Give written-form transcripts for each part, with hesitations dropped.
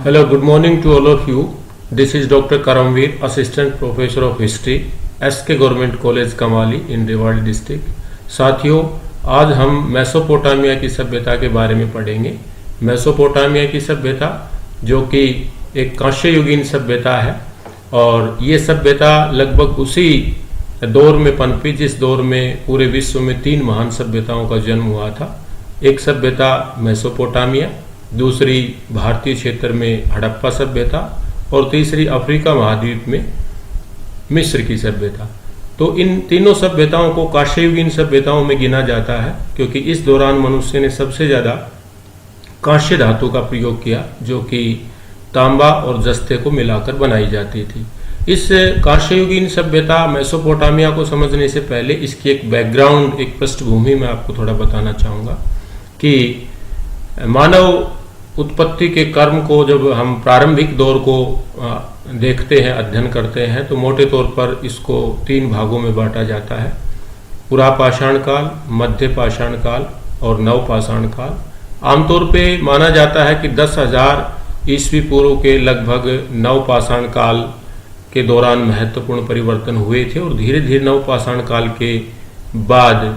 Hello, good morning to all of you. This is Dr. Karamveer, Assistant Professor of History, SK Government College कमाली इन Rewari district. साथियों, आज हम Mesopotamia की सभ्यता के बारे में पढ़ेंगे। मेसोपोटामिया की सभ्यता जो कि एक कांस्य युगीन सभ्यता है और ये सभ्यता लगभग उसी दौर में पनपी जिस दौर में पूरे विश्व में 3 महान सभ्यताओं का जन्म हुआ था। एक सभ्यता मेसोपोटामिया, दूसरी भारतीय क्षेत्र में हड़प्पा सभ्यता और तीसरी अफ्रीका महाद्वीप में मिस्र की सभ्यता। तो इन तीनों सभ्यताओं को कांस्ययुगीन सभ्यताओं में गिना जाता है क्योंकि इस दौरान मनुष्य ने सबसे ज़्यादा कांस्य धातु का प्रयोग किया जो कि तांबा और जस्ते को मिलाकर बनाई जाती थी। इस कांस्ययुगीन सभ्यता मेसोपोटामिया को समझने से पहले इसकी एक बैकग्राउंड, एक पृष्ठभूमि मैं आपको थोड़ा बताना चाहूँगा कि मानव उत्पत्ति के क्रम को जब हम प्रारंभिक दौर को देखते हैं, अध्ययन करते हैं, तो मोटे तौर पर इसको 3 भागों में बांटा जाता है। पुरापाषाण काल, मध्य पाषाण काल और नवपाषाण काल। आमतौर पे माना जाता है कि 10,000 ईस्वी पूर्व के लगभग नवपाषाण काल के दौरान महत्वपूर्ण परिवर्तन हुए थे और धीरे धीरे नवपाषाण काल के बाद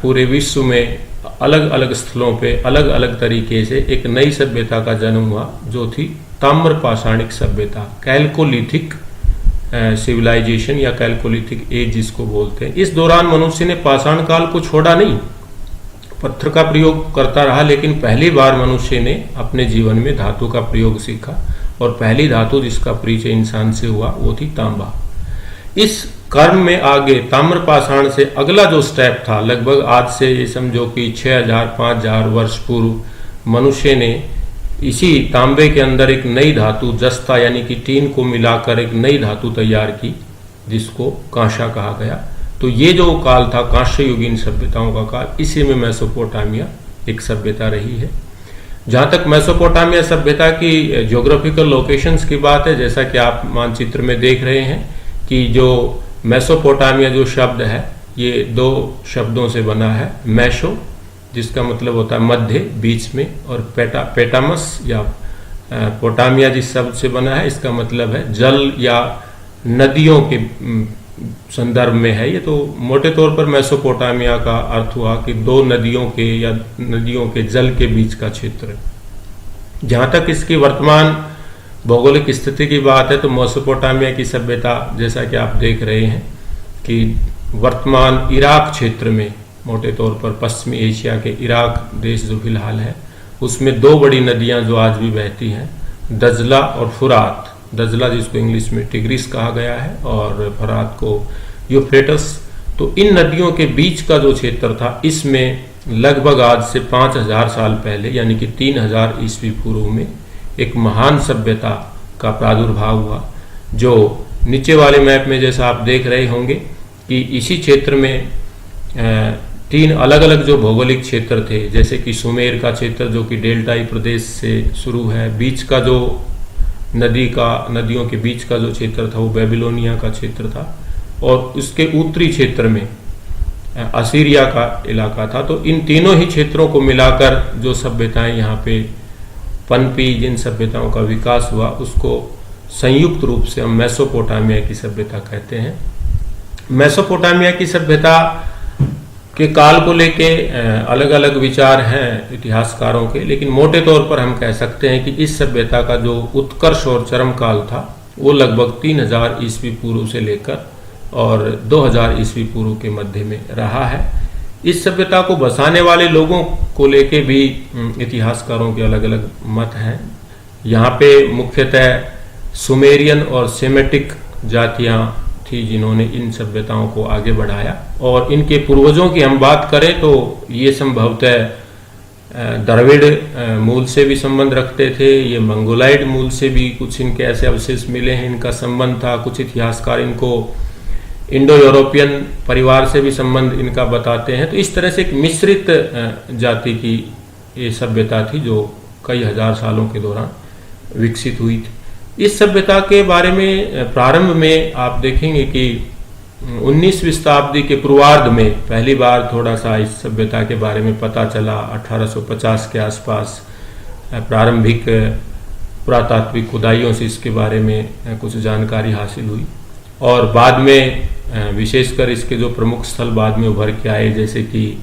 पूरे विश्व में अलग अलग स्थलों पे अलग अलग तरीके से एक नई सभ्यता का जन्म हुआ जो थी ताम्र पाषाणिक सभ्यता, कैल्कोलिथिक सिविलाइजेशन या कैल्कोलिथिक एज जिसको बोलते हैं। इस दौरान मनुष्य ने पाषाण काल को छोड़ा नहीं, पत्थर का प्रयोग करता रहा, लेकिन पहली बार मनुष्य ने अपने जीवन में धातु का प्रयोग सीखा और पहली धातु जिसका परिचय इंसान से हुआ वो थी तांबा। इस कर्म में आगे ताम्रपाषाण से अगला जो स्टेप था, लगभग आज से ये समझो कि 6,000-5,000 वर्ष पूर्व मनुष्य ने इसी तांबे के अंदर एक नई धातु जस्ता यानी कि टीन को मिलाकर एक नई धातु तैयार की जिसको कांसा कहा गया। तो ये जो काल था कांस्य युगीन सभ्यताओं का काल, इसी में मेसोपोटामिया एक सभ्यता रही है। जहाँ तक मेसोपोटामिया सभ्यता की ज्योग्राफिकल लोकेशंस की बात है, जैसा कि आप मानचित्र में देख रहे हैं कि जो मेसोपोटामिया जो शब्द है ये 2 शब्दों से बना है। मैशो जिसका मतलब होता है मध्य, बीच में, और पेटामस या पोटामिया जिस शब्द से बना है इसका मतलब है जल या नदियों के संदर्भ में है। ये तो मोटे तौर पर मेसोपोटामिया का अर्थ हुआ कि 2 नदियों के या नदियों के जल के बीच का क्षेत्र। जहाँ तक इसकी वर्तमान भौगोलिक स्थिति की बात है तो मेसोपोटामिया की सभ्यता जैसा कि आप देख रहे हैं कि वर्तमान इराक क्षेत्र में, मोटे तौर पर पश्चिमी एशिया के इराक देश जो फिलहाल है उसमें 2 बड़ी नदियां जो आज भी बहती हैं, दजला और फुरात। दजला जिसको इंग्लिश में टिग्रिस कहा गया है और फुरात को यूफ्रेटस। तो इन नदियों के बीच का जो क्षेत्र था इसमें लगभग आज से 5,000 साल पहले यानी कि 3,000 ईस्वी पूर्व में एक महान सभ्यता का प्रादुर्भाव हुआ जो नीचे वाले मैप में जैसा आप देख रहे होंगे कि इसी क्षेत्र में 3 अलग अलग जो भौगोलिक क्षेत्र थे, जैसे कि सुमेर का क्षेत्र जो कि डेल्टाई प्रदेश से शुरू है, बीच का जो नदियों के बीच का जो क्षेत्र था वो बेबीलोनिया का क्षेत्र था और उसके उत्तरी क्षेत्र में असीरिया का इलाका था। तो इन तीनों ही क्षेत्रों को मिलाकर जो सभ्यताएं यहाँ पे पनपी, जिन सभ्यताओं का विकास हुआ उसको संयुक्त रूप से हम मेसोपोटामिया की सभ्यता कहते हैं। मेसोपोटामिया की सभ्यता के काल को लेके अलग अलग विचार हैं इतिहासकारों के, लेकिन मोटे तौर पर हम कह सकते हैं कि इस सभ्यता का जो उत्कर्ष और चरम काल था वो लगभग 3,000 ईस्वी पूर्व से लेकर और 2,000 ईस्वी पूर्व के मध्य में रहा है। इस सभ्यता को बसाने वाले लोगों को लेके भी इतिहासकारों के अलग अलग मत हैं। यहाँ पे मुख्यतः सुमेरियन और सेमेटिक जातियाँ थी जिन्होंने इन सभ्यताओं को आगे बढ़ाया और इनके पूर्वजों की हम बात करें तो ये संभवतः द्रविड़ मूल से भी संबंध रखते थे। ये मंगोलाइड मूल से भी कुछ इनके ऐसे अवशेष मिले हैं, इनका संबंध था। कुछ इतिहासकार इनको इंडो यूरोपियन परिवार से भी संबंध इनका बताते हैं। तो इस तरह से एक मिश्रित जाति की ये सभ्यता थी जो कई हजार सालों के दौरान विकसित हुई थी। इस सभ्यता के बारे में प्रारंभ में आप देखेंगे कि 19वीं शताब्दी के पूर्वार्ध में पहली बार थोड़ा सा इस सभ्यता के बारे में पता चला। 1850 के आसपास प्रारंभिक पुरातात्विक खुदाइयों से इसके बारे में कुछ जानकारी हासिल हुई। और बाद में विशेषकर इसके जो प्रमुख स्थल बाद में उभर के आए, जैसे कि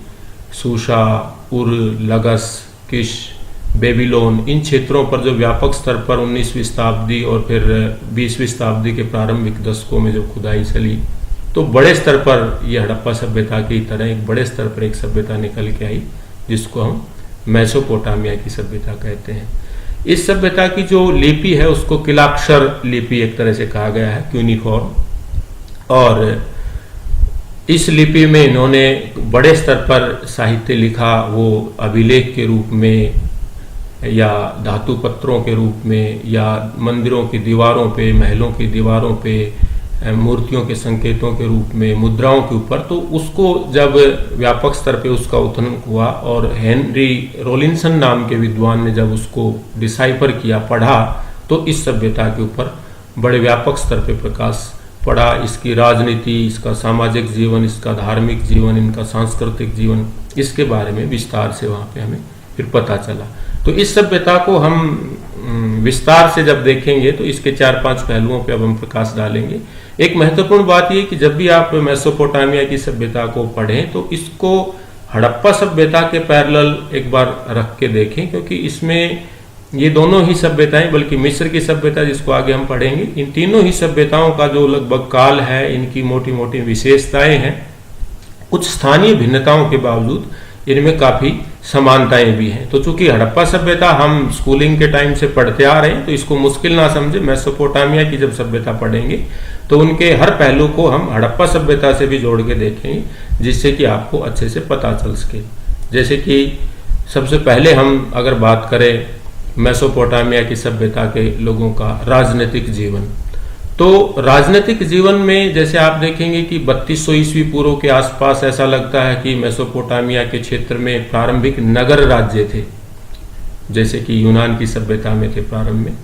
सूशा, उर, लगस, किश, बेबीलोन, इन क्षेत्रों पर जो व्यापक स्तर पर 19वीं शताब्दी और फिर 20वीं शताब्दी के प्रारंभिक दशकों में जो खुदाई चली, तो बड़े स्तर पर यह हड़प्पा सभ्यता की तरह एक बड़े स्तर पर एक सभ्यता निकल के आई, जिसको हम मेसोपोटामिया की सभ्यता कहते हैं। इस सभ्यता की जो लिपि है उसको किलाक्षर लिपि एक तरह से कहा गया है, क्यूनिफॉर्म। और इस लिपि में इन्होंने बड़े स्तर पर साहित्य लिखा, वो अभिलेख के रूप में या धातु पत्रों के रूप में या मंदिरों की दीवारों पे, महलों की दीवारों पे, मूर्तियों के संकेतों के रूप में, मुद्राओं के ऊपर। तो उसको जब व्यापक स्तर पे उसका उत्खनन हुआ और हेनरी रोलिंसन नाम के विद्वान ने जब उसको डिसाइफर किया, पढ़ा, तो इस सभ्यता के ऊपर बड़े व्यापक स्तर पे प्रकाश पड़ा। इसकी राजनीति, इसका सामाजिक जीवन, इसका धार्मिक जीवन, इनका सांस्कृतिक जीवन, इसके बारे में विस्तार से वहाँ पे हमें फिर पता चला। तो इस सभ्यता को हम विस्तार से जब देखेंगे तो इसके 4-5 पहलुओं पे अब हम प्रकाश डालेंगे। एक महत्वपूर्ण बात यह कि जब भी आप मेसोपोटामिया की सभ्यता को पढ़ें तो इसको हड़प्पा सभ्यता के पैरेलल एक बार रख के देखें, क्योंकि इसमें ये दोनों ही सभ्यताएं, बल्कि मिस्र की सभ्यता जिसको आगे हम पढ़ेंगे, इन तीनों ही सभ्यताओं का जो लगभग काल है, इनकी मोटी मोटी विशेषताएं हैं, कुछ स्थानीय भिन्नताओं के बावजूद इनमें काफी समानताएं भी हैं। तो चूंकि हड़प्पा सभ्यता हम स्कूलिंग के टाइम से पढ़ते आ रहे हैं, तो इसको मुश्किल ना समझे। मेसोपोटामिया की जब सभ्यता पढ़ेंगे तो उनके हर पहलू को हम हड़प्पा सभ्यता से भी जोड़ के देखेंगे, जिससे कि आपको अच्छे से पता चल सके। जैसे कि सबसे पहले हम अगर बात करें मेसोपोटामिया की सभ्यता के लोगों का राजनीतिक जीवन, तो राजनीतिक जीवन में जैसे आप देखेंगे कि 3200 ईस्वी पूर्व के आसपास ऐसा लगता है कि मेसोपोटामिया के क्षेत्र में प्रारंभिक नगर राज्य थे, जैसे कि यूनान की सभ्यता में थे प्रारंभ में।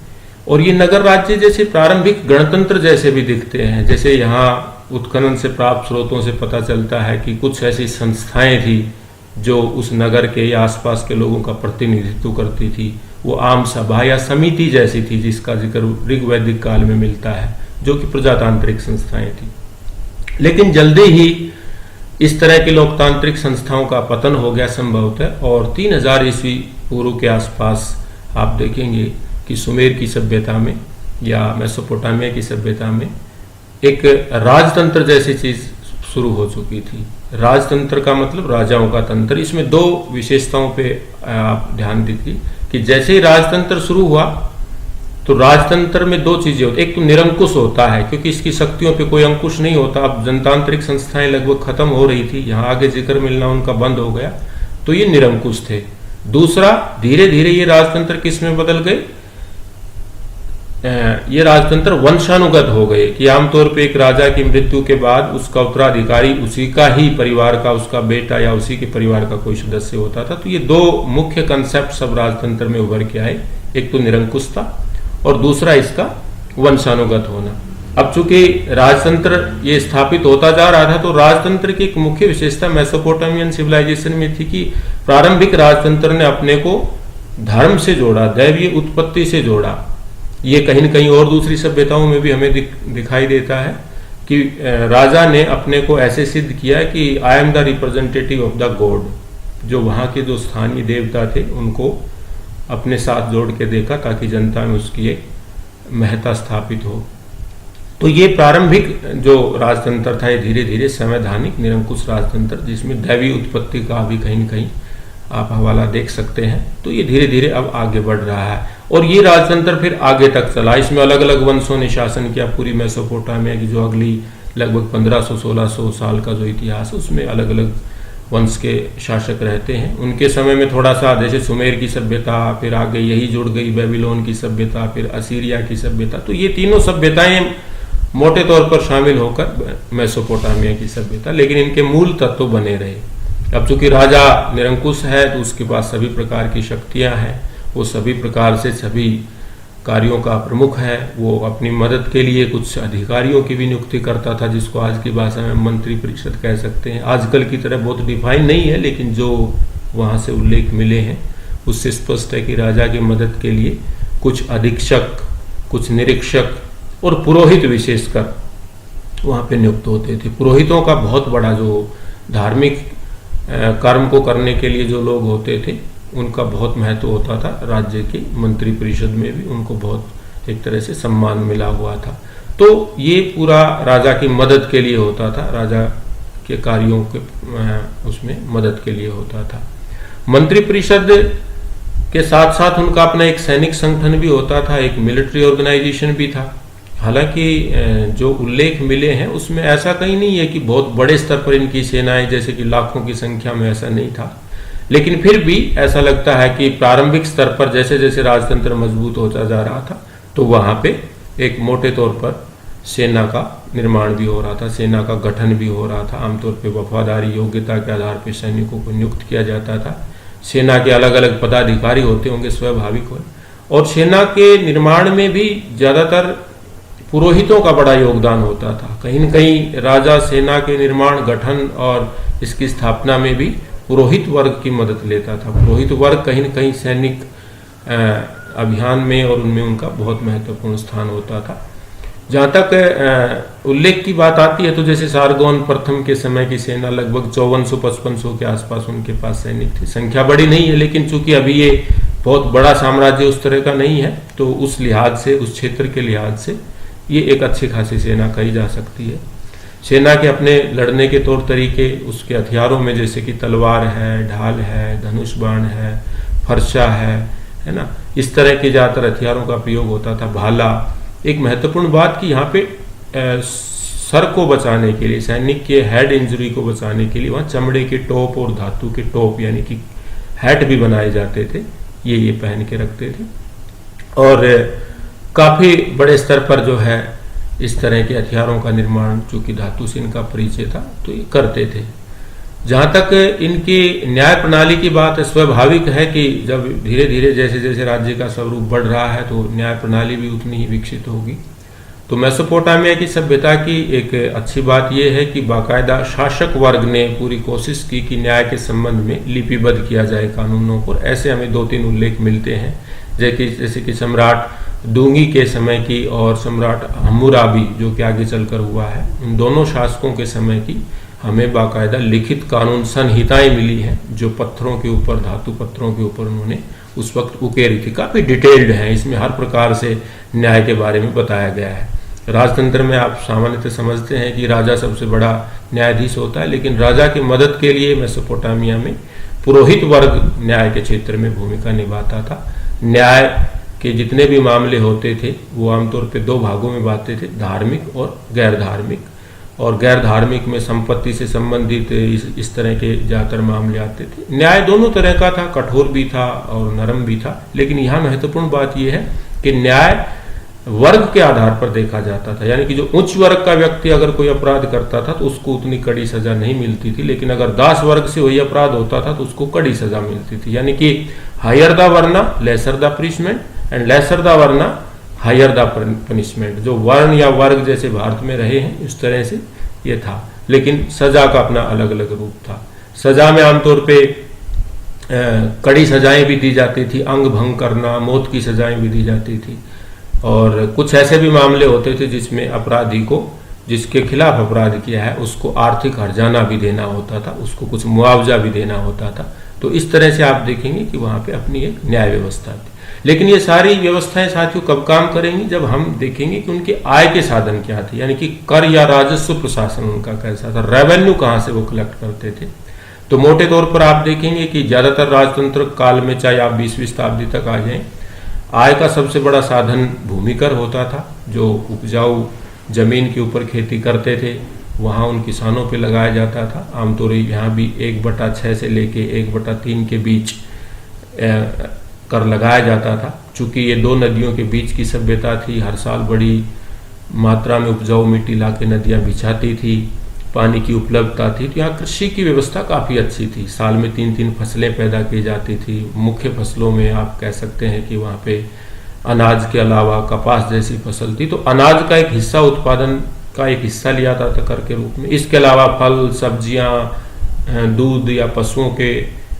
और ये नगर राज्य जैसे प्रारंभिक गणतंत्र जैसे भी दिखते हैं। जैसे यहाँ उत्खनन से प्राप्त स्रोतों से पता चलता है कि कुछ ऐसी संस्थाएं थी जो उस नगर के या आसपास के लोगों का प्रतिनिधित्व करती थी। वो आम सभा या समिति जैसी थी, जिसका जिक्र ऋग्वैदिक काल में मिलता है, जो कि प्रजातांत्रिक संस्थाएं थी। लेकिन जल्दी ही इस तरह की लोकतांत्रिक संस्थाओं का पतन हो गया संभवतः, और 3000 ईस्वी पूर्व के आसपास आप देखेंगे कि सुमेर की सभ्यता में या मेसोपोटामिया की सभ्यता में एक राजतंत्र जैसी चीज शुरू हो चुकी थी। राजतंत्र का मतलब राजाओं का तंत्र। इसमें दो विशेषताओं पे आप ध्यान दीजिए कि जैसे ही राजतंत्र शुरू हुआ तो राजतंत्र में दो चीजें होती। एक तो निरंकुश होता है, क्योंकि इसकी शक्तियों पे कोई अंकुश नहीं होता। अब जनतांत्रिक संस्थाएं लगभग खत्म हो रही थी, यहाँ आगे जिक्र मिलना उनका बंद हो गया, तो ये निरंकुश थे। दूसरा, धीरे धीरे ये राजतंत्र किस में बदल गए, ये राजतंत्र वंशानुगत हो गए कि आमतौर पे एक राजा की मृत्यु के बाद उसका उत्तराधिकारी उसी का ही परिवार का, उसका बेटा या उसी के परिवार का कोई सदस्य होता था। तो ये दो मुख्य कंसेप्ट सब राजतंत्र में उभर के आए, एक तो निरंकुशता और दूसरा इसका वंशानुगत होना। अब चूंकि राजतंत्र ये स्थापित होता जा रहा था, तो राजतंत्र की एक मुख्य विशेषता मेसोपोटामियन सिविलाइजेशन में थी कि प्रारंभिक राजतंत्र ने अपने को धर्म से जोड़ा, दैवीय उत्पत्ति से जोड़ा। ये कहीं न कहीं और दूसरी सभ्यताओं में भी हमें दिखाई देता है कि राजा ने अपने को ऐसे सिद्ध किया कि I am the representative of the God. जो वहाँ के जो स्थानीय देवता थे उनको अपने साथ जोड़ के देखा ताकि जनता में उसकी एक महत्ता स्थापित हो। तो ये प्रारंभिक जो राजतंत्र था, ये धीरे धीरे संवैधानिक निरंकुश राजतंत्र, जिसमें दैवीय उत्पत्ति का भी कहीं न कहीं आप हवाला देख सकते हैं, तो ये धीरे धीरे अब आगे बढ़ रहा है। और ये राजतंत्र फिर आगे तक चला। इसमें अलग अलग वंशों ने शासन किया। पूरी मेसोपोटामिया की जो अगली लगभग 1500-1600 साल का जो इतिहास है, उसमें अलग अलग वंश के शासक रहते हैं। उनके समय में थोड़ा सा जैसे सुमेर की सभ्यता, फिर आगे यही जुड़ गई बेबीलोन की सभ्यता, फिर असीरिया की सभ्यता। तो ये तीनों सभ्यताएं मोटे तौर पर शामिल होकर मेसोपोटामिया की सभ्यता, लेकिन इनके मूल तत्व बने रहे। अब चूंकि राजा निरंकुश है तो उसके पास सभी प्रकार की शक्तियां हैं, वो सभी प्रकार से सभी कार्यों का प्रमुख है। वो अपनी मदद के लिए कुछ अधिकारियों की भी नियुक्ति करता था, जिसको आज की भाषा में मंत्री परिषद कह सकते हैं। आजकल की तरह बहुत डिफाइन नहीं है, लेकिन जो वहाँ से उल्लेख मिले हैं उससे स्पष्ट है कि राजा की मदद के लिए कुछ अधीक्षक, कुछ निरीक्षक और पुरोहित विशेषकर वहाँ पे नियुक्त होते थे। पुरोहितों का बहुत बड़ा जो धार्मिक कर्म को करने के लिए जो लोग होते थे उनका बहुत महत्व होता था। राज्य की मंत्री परिषद में भी उनको बहुत एक तरह से सम्मान मिला हुआ था। तो ये पूरा राजा की मदद के लिए होता था, राजा के कार्यों के उसमें मदद के लिए होता था। मंत्री परिषद के साथ साथ उनका अपना एक सैनिक संगठन भी होता था, एक मिलिट्री ऑर्गेनाइजेशन भी था। हालांकि जो उल्लेख मिले हैं उसमें ऐसा कहीं नहीं है कि बहुत बड़े स्तर पर इनकी सेनाएं जैसे कि लाखों की संख्या में, ऐसा नहीं था। लेकिन फिर भी ऐसा लगता है कि प्रारंभिक स्तर पर जैसे जैसे राजतंत्र मजबूत होता जा रहा था तो वहां पे एक मोटे तौर पर सेना का निर्माण भी हो रहा था, सेना का गठन भी हो रहा था। आमतौर पर वफादारी योग्यता के आधार पर सैनिकों को नियुक्त किया जाता था। सेना के अलग अलग पदाधिकारी होते होंगे, स्वाभाविक हो। और सेना के निर्माण में भी ज्यादातर पुरोहितों का बड़ा योगदान होता था। कहीं न कहीं राजा सेना के निर्माण, गठन और इसकी स्थापना में भी पुरोहित वर्ग की मदद लेता था। पुरोहित वर्ग कहीं न कहीं सैनिक अभियान में और उनमें उनका बहुत महत्वपूर्ण स्थान होता था। जहाँ तक उल्लेख की बात आती है तो जैसे सारगोन प्रथम के समय की सेना लगभग 5400-5500 के आसपास उनके पास सैनिक थे। संख्या बड़ी नहीं है, लेकिन चूंकि अभी ये बहुत बड़ा साम्राज्य उस तरह का नहीं है तो उस लिहाज से, उस क्षेत्र के लिहाज से ये एक अच्छी खासी सेना कही जा सकती है। सेना के अपने लड़ने के तौर तरीके, उसके हथियारों में जैसे कि तलवार है, ढाल है, धनुष बाण है, फरसा है ना, इस तरह के ज्यादातर हथियारों का प्रयोग होता था। भाला, एक महत्वपूर्ण बात कि यहाँ पे सर को बचाने के लिए, सैनिक के हेड इंजरी को बचाने के लिए वहाँ चमड़े के टोप और धातु के टोप यानी कि हैट भी बनाए जाते थे, ये पहन के रखते थे। और काफी बड़े स्तर पर जो है इस तरह के हथियारों का निर्माण, चूंकि धातु से इनका परिचय था तो ये करते थे। जहां तक इनकी न्याय प्रणाली की बात है, स्वाभाविक है कि जब धीरे धीरे जैसे जैसे राज्य का स्वरूप बढ़ रहा है तो न्याय प्रणाली भी उतनी ही विकसित होगी। तो मेसोपोटामिया की सभ्यता की एक अच्छी बात यह है कि बाकायदा शासक वर्ग ने पूरी कोशिश की कि न्याय के संबंध में लिपिबद्ध किया जाए कानूनों को। ऐसे हमें 2-3 उल्लेख मिलते हैं, जैसे कि सम्राट दूंगी के समय की और सम्राट हम्मुराबी जो कि आगे चलकर हुआ है, इन दोनों शासकों के समय की हमें बाकायदा लिखित कानून संहिताएं मिली हैं जो पत्थरों के ऊपर, धातु पत्थरों के ऊपर उन्होंने उस वक्त उकेरी थी। काफी डिटेल्ड है, इसमें हर प्रकार से न्याय के बारे में बताया गया है। राजतंत्र में आप सामान्यतः समझते हैं कि राजा सबसे बड़ा न्यायाधीश होता है, लेकिन राजा की मदद के लिए मेसोपोटामिया में पुरोहित वर्ग न्याय के क्षेत्र में भूमिका निभाता था। न्याय के जितने भी मामले होते थे वो आमतौर पे 2 भागों में बांटते थे, धार्मिक और गैर धार्मिक। और गैर धार्मिक में संपत्ति से संबंधित इस तरह के ज्यादातर मामले आते थे। न्याय दोनों तरह का था, कठोर भी था और नरम भी था। लेकिन यहाँ महत्वपूर्ण बात यह है कि न्याय वर्ग के आधार पर देखा जाता था, यानी कि जो उच्च वर्ग का व्यक्ति अगर कोई अपराध करता था तो उसको उतनी कड़ी सजा नहीं मिलती थी, लेकिन अगर दास वर्ग से वही अपराध होता था तो उसको कड़ी सजा मिलती थी। यानी कि higher the varna lesser the punishment and lesser the varna higher the punishment. जो वर्ण या वर्ग जैसे भारत में रहे हैं उस तरह से ये था, लेकिन सजा का अपना अलग अलग रूप था। सजा में आमतौर पे कड़ी सजाएं भी दी जाती थी, अंग भंग करना, मौत की सजाएं भी दी जाती थी। और कुछ ऐसे भी मामले होते थे जिसमें अपराधी को, जिसके खिलाफ अपराध किया है, उसको आर्थिक हर्जाना भी देना होता था, उसको कुछ मुआवजा भी देना होता था। तो इस तरह से आप देखेंगे कि वहां पे अपनी एक न्याय व्यवस्था थी। लेकिन ये सारी व्यवस्थाएं साथियों कब काम करेंगी, जब हम देखेंगे कि उनके आय के साधन क्या थे, यानी कि कर या राजस्व प्रशासन उनका कैसा था, रेवेन्यू कहाँ से वो कलेक्ट करते थे। तो मोटे तौर पर आप देखेंगे कि ज्यादातर राजतंत्र काल में, चाहे आप 20वीं शताब्दी तक आ जाएं, आय का सबसे बड़ा साधन भूमिकर होता था। जो उपजाऊ जमीन के ऊपर खेती करते थे वहां उन किसानों पे लगाया जाता था। आमतौर यहाँ भी 1/6 से लेके 1/3 के बीच कर लगाया जाता था। चूंकि ये 2 नदियों के बीच की सभ्यता थी, हर साल बड़ी मात्रा में उपजाऊ मिट्टी लाके नदियां बिछाती थी, पानी की उपलब्धता थी, तो यहाँ कृषि की व्यवस्था काफी अच्छी थी। साल में 3-3 फसलें पैदा की जाती थी। मुख्य फसलों में आप कह सकते हैं कि वहाँ पे अनाज के अलावा कपास जैसी फसल थी, तो अनाज का एक हिस्सा, उत्पादन का एक हिस्सा लिया जाता था कर के रूप में। इसके अलावा फल, सब्जियां, दूध या पशुओं के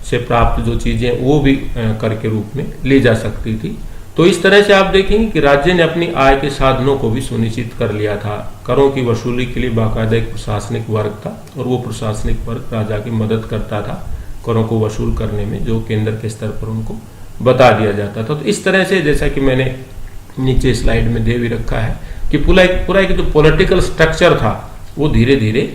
से प्राप्त जो चीजें वो भी कर के रूप में ली जा सकती थी। तो इस तरह से आप देखेंगे कि राज्य ने अपनी आय के साधनों को भी सुनिश्चित कर लिया था। करों की वसूली के लिए बाकायदा एक प्रशासनिक वर्ग था और वो प्रशासनिक वर्ग राजा की मदद करता था करों को वसूल करने में, जो केंद्र के स्तर पर उनको बता दिया जाता था। तो इस तरह से जैसा कि मैंने नीचे स्लाइड में दे भी रखा है कि पूरा एक जो पॉलिटिकल स्ट्रक्चर था वो धीरे धीरे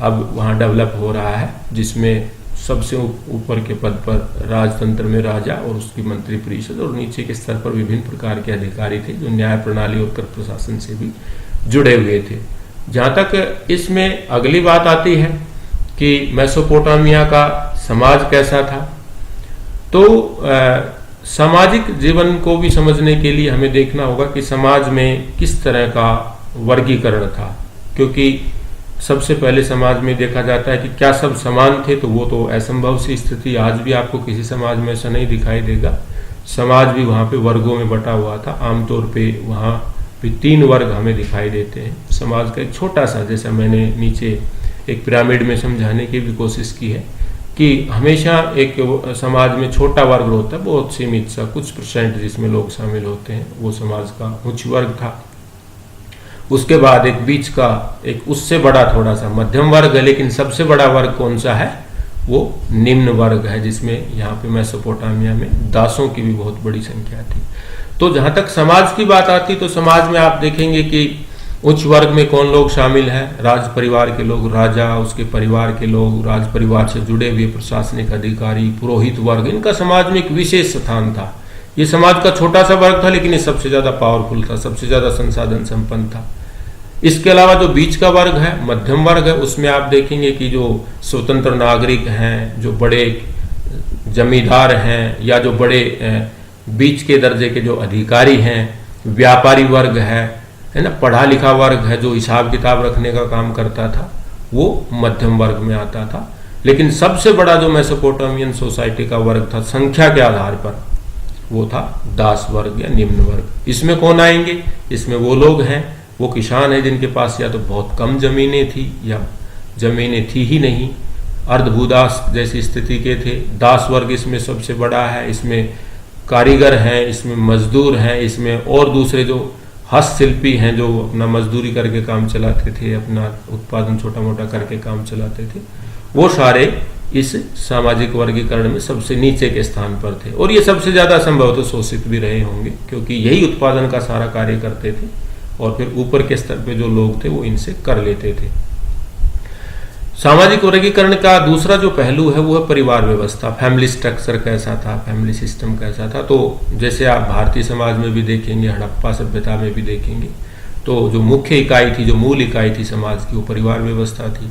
अब वहाँ डेवलप हो रहा है, जिसमें सबसे ऊपर के पद पर राजतंत्र में राजा और उसकी मंत्री परिषद और नीचे के स्तर पर विभिन्न प्रकार के अधिकारी थे जो न्याय प्रणाली और कर प्रशासन से भी जुड़े हुए थे। जहाँ तक इसमें अगली बात आती है कि मेसोपोटामिया का समाज कैसा था, तो सामाजिक जीवन को भी समझने के लिए हमें देखना होगा कि समाज में किस तरह का वर्गीकरण था, क्योंकि सबसे पहले समाज में देखा जाता है कि क्या सब समान थे, तो वो तो असंभव सी स्थिति, आज भी आपको किसी समाज में ऐसा नहीं दिखाई देगा। समाज भी वहाँ पे वर्गों में बटा हुआ था। आमतौर पे वहाँ पे 3 वर्ग हमें दिखाई देते हैं। समाज का एक छोटा सा, जैसा मैंने नीचे एक पिरामिड में समझाने की भी कोशिश की है कि हमेशा एक समाज में छोटा वर्ग होता है, बहुत सीमित सा, कुछ % जिसमें लोग शामिल होते हैं, वो समाज का उच्च वर्ग था। उसके बाद एक बीच का, एक उससे बड़ा थोड़ा सा मध्यम वर्ग है, लेकिन सबसे बड़ा वर्ग कौन सा है, वो निम्न वर्ग है, जिसमें यहाँ पे मेसोपोटामिया में दासों की भी बहुत बड़ी संख्या थी। तो जहां तक समाज की बात आती, तो समाज में आप देखेंगे कि उच्च वर्ग में कौन लोग शामिल हैं, राज परिवार के लोग, राजा, उसके परिवार के लोग, राज परिवार से जुड़े हुए प्रशासनिक अधिकारी, पुरोहित वर्ग, इनका समाज में एक विशेष स्थान था। ये समाज का छोटा सा वर्ग था, लेकिन ये सबसे ज्यादा पावरफुल था, सबसे ज्यादा संसाधन संपन्न था। इसके अलावा जो बीच का वर्ग है, मध्यम वर्ग है, उसमें आप देखेंगे कि जो स्वतंत्र नागरिक हैं, जो बड़े जमींदार हैं, या जो बड़े बीच के दर्जे के जो अधिकारी हैं, व्यापारी वर्ग है ना, पढ़ा लिखा वर्ग है, जो हिसाब किताब रखने का काम करता था, वो मध्यम वर्ग में आता था। लेकिन सबसे बड़ा जो मेसोपोटामियन सोसाइटी का वर्ग था संख्या के आधार पर, वो था दास वर्ग या निम्न वर्ग। इसमें कौन आएंगे, इसमें वो लोग हैं, वो किसान है जिनके पास या तो बहुत कम जमीनें थी या जमीनें थी ही नहीं, अर्धभूदास जैसी स्थिति के थे। दास वर्ग इसमें सबसे बड़ा है। इसमें कारीगर हैं, इसमें मजदूर हैं, इसमें और दूसरे जो हस्तशिल्पी हैं जो अपना मजदूरी करके काम चलाते थे, अपना उत्पादन छोटा मोटा करके काम चलाते थे, वो सारे इस सामाजिक वर्गीकरण में सबसे नीचे के स्थान पर थे। और ये सबसे ज्यादा संभवतः शोषित भी रहे होंगे, क्योंकि यही उत्पादन का सारा कार्य करते थे और फिर ऊपर के स्तर पे जो लोग थे वो इनसे कर लेते थे। सामाजिक वर्गीकरण का दूसरा जो पहलू है वो है परिवार व्यवस्था। फैमिली स्ट्रक्चर कैसा था, फैमिली सिस्टम कैसा था। तो जैसे आप भारतीय समाज में भी देखेंगे, हड़प्पा सभ्यता में भी देखेंगे, तो जो मुख्य इकाई थी, जो मूल इकाई थी समाज की, वो परिवार व्यवस्था थी।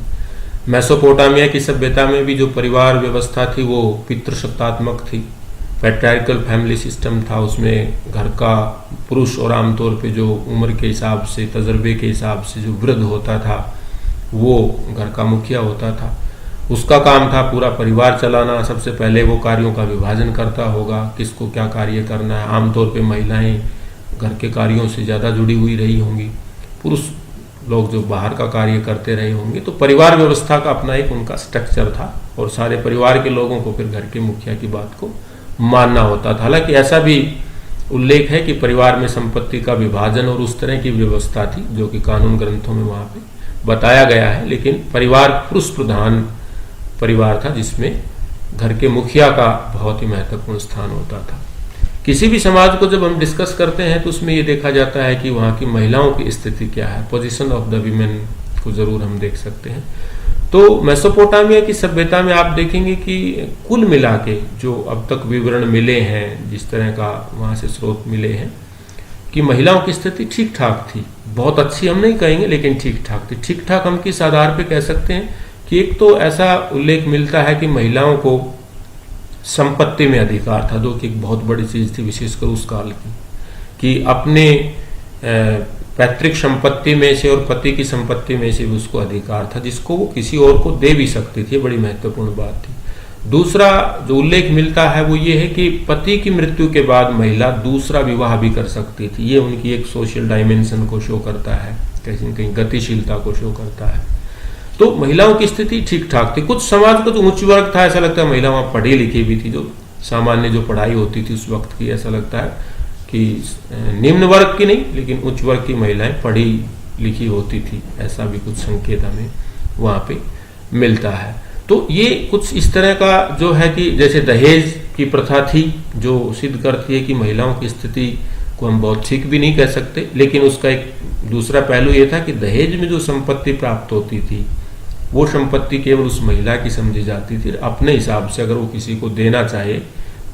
मेसोपोटामिया की सभ्यता में भी जो परिवार व्यवस्था थी वो पितृसत्तात्मक थी, पैट्रियार्कल फैमिली सिस्टम था। उसमें घर का पुरुष और आमतौर पे जो उम्र के हिसाब से, तजर्बे के हिसाब से जो वृद्ध होता था, वो घर का मुखिया होता था। उसका काम था पूरा परिवार चलाना। सबसे पहले वो कार्यों का विभाजन करता होगा, किसको क्या कार्य करना है। आमतौर पे महिलाएं घर के कार्यों से ज़्यादा जुड़ी हुई रही होंगी, पुरुष लोग जो बाहर का कार्य करते रहे होंगे। तो परिवार व्यवस्था का अपना एक उनका स्ट्रक्चर था और सारे परिवार के लोगों को फिर घर के मुखिया की बात को मानना होता था। हालांकि ऐसा भी उल्लेख है कि परिवार में संपत्ति का विभाजन और उस तरह की व्यवस्था थी जो कि कानून ग्रंथों में वहां पे बताया गया है, लेकिन परिवार पुरुष प्रधान परिवार था जिसमें घर के मुखिया का बहुत ही महत्वपूर्ण स्थान होता था। किसी भी समाज को जब हम डिस्कस करते हैं तो उसमें ये देखा जाता है कि वहाँ की महिलाओं की स्थिति क्या है, पोजीशन ऑफ द वीमेन को जरूर हम देख सकते हैं। तो मेसोपोटामिया की सभ्यता में आप देखेंगे कि कुल मिला के जो अब तक विवरण मिले हैं, जिस तरह का वहाँ से स्रोत मिले हैं, कि महिलाओं की स्थिति ठीक ठाक थी। बहुत अच्छी हम नहीं कहेंगे, लेकिन ठीक ठाक थी। ठीक ठाक हम किस आधार पे कह सकते हैं कि एक तो ऐसा उल्लेख मिलता है कि महिलाओं को संपत्ति में अधिकार था, जो कि एक बहुत बड़ी चीज थी विशेषकर उस काल की, कि अपने पैतृक संपत्ति में से और पति की संपत्ति में से भी उसको अधिकार था, जिसको वो किसी और को दे भी सकती थी। बड़ी महत्वपूर्ण बात थी। दूसरा जो उल्लेख मिलता है वो ये है कि पति की मृत्यु के बाद महिला दूसरा विवाह भी कर सकती थी। ये उनकी एक सोशल डायमेंशन को शो करता है, कहीं न कहीं गतिशीलता को शो करता है। तो महिलाओं की स्थिति ठीक ठाक थी। कुछ समाज का जो उच्च वर्ग था, ऐसा लगता है महिला वहां पढ़ी लिखी भी थी, जो सामान्य जो पढ़ाई होती थी उस वक्त की, ऐसा लगता है कि निम्न वर्ग की नहीं लेकिन उच्च वर्ग की महिलाएं पढ़ी लिखी होती थी, ऐसा भी कुछ संकेत हमें वहाँ पे मिलता है। तो ये कुछ इस तरह का जो है कि जैसे दहेज की प्रथा थी जो सिद्ध करती है कि महिलाओं की स्थिति को हम बहुत ठीक भी नहीं कह सकते, लेकिन उसका एक दूसरा पहलू ये था कि दहेज में जो संपत्ति प्राप्त होती थी वो संपत्ति केवल उस महिला की समझी जाती थी, अपने हिसाब से अगर वो किसी को देना चाहे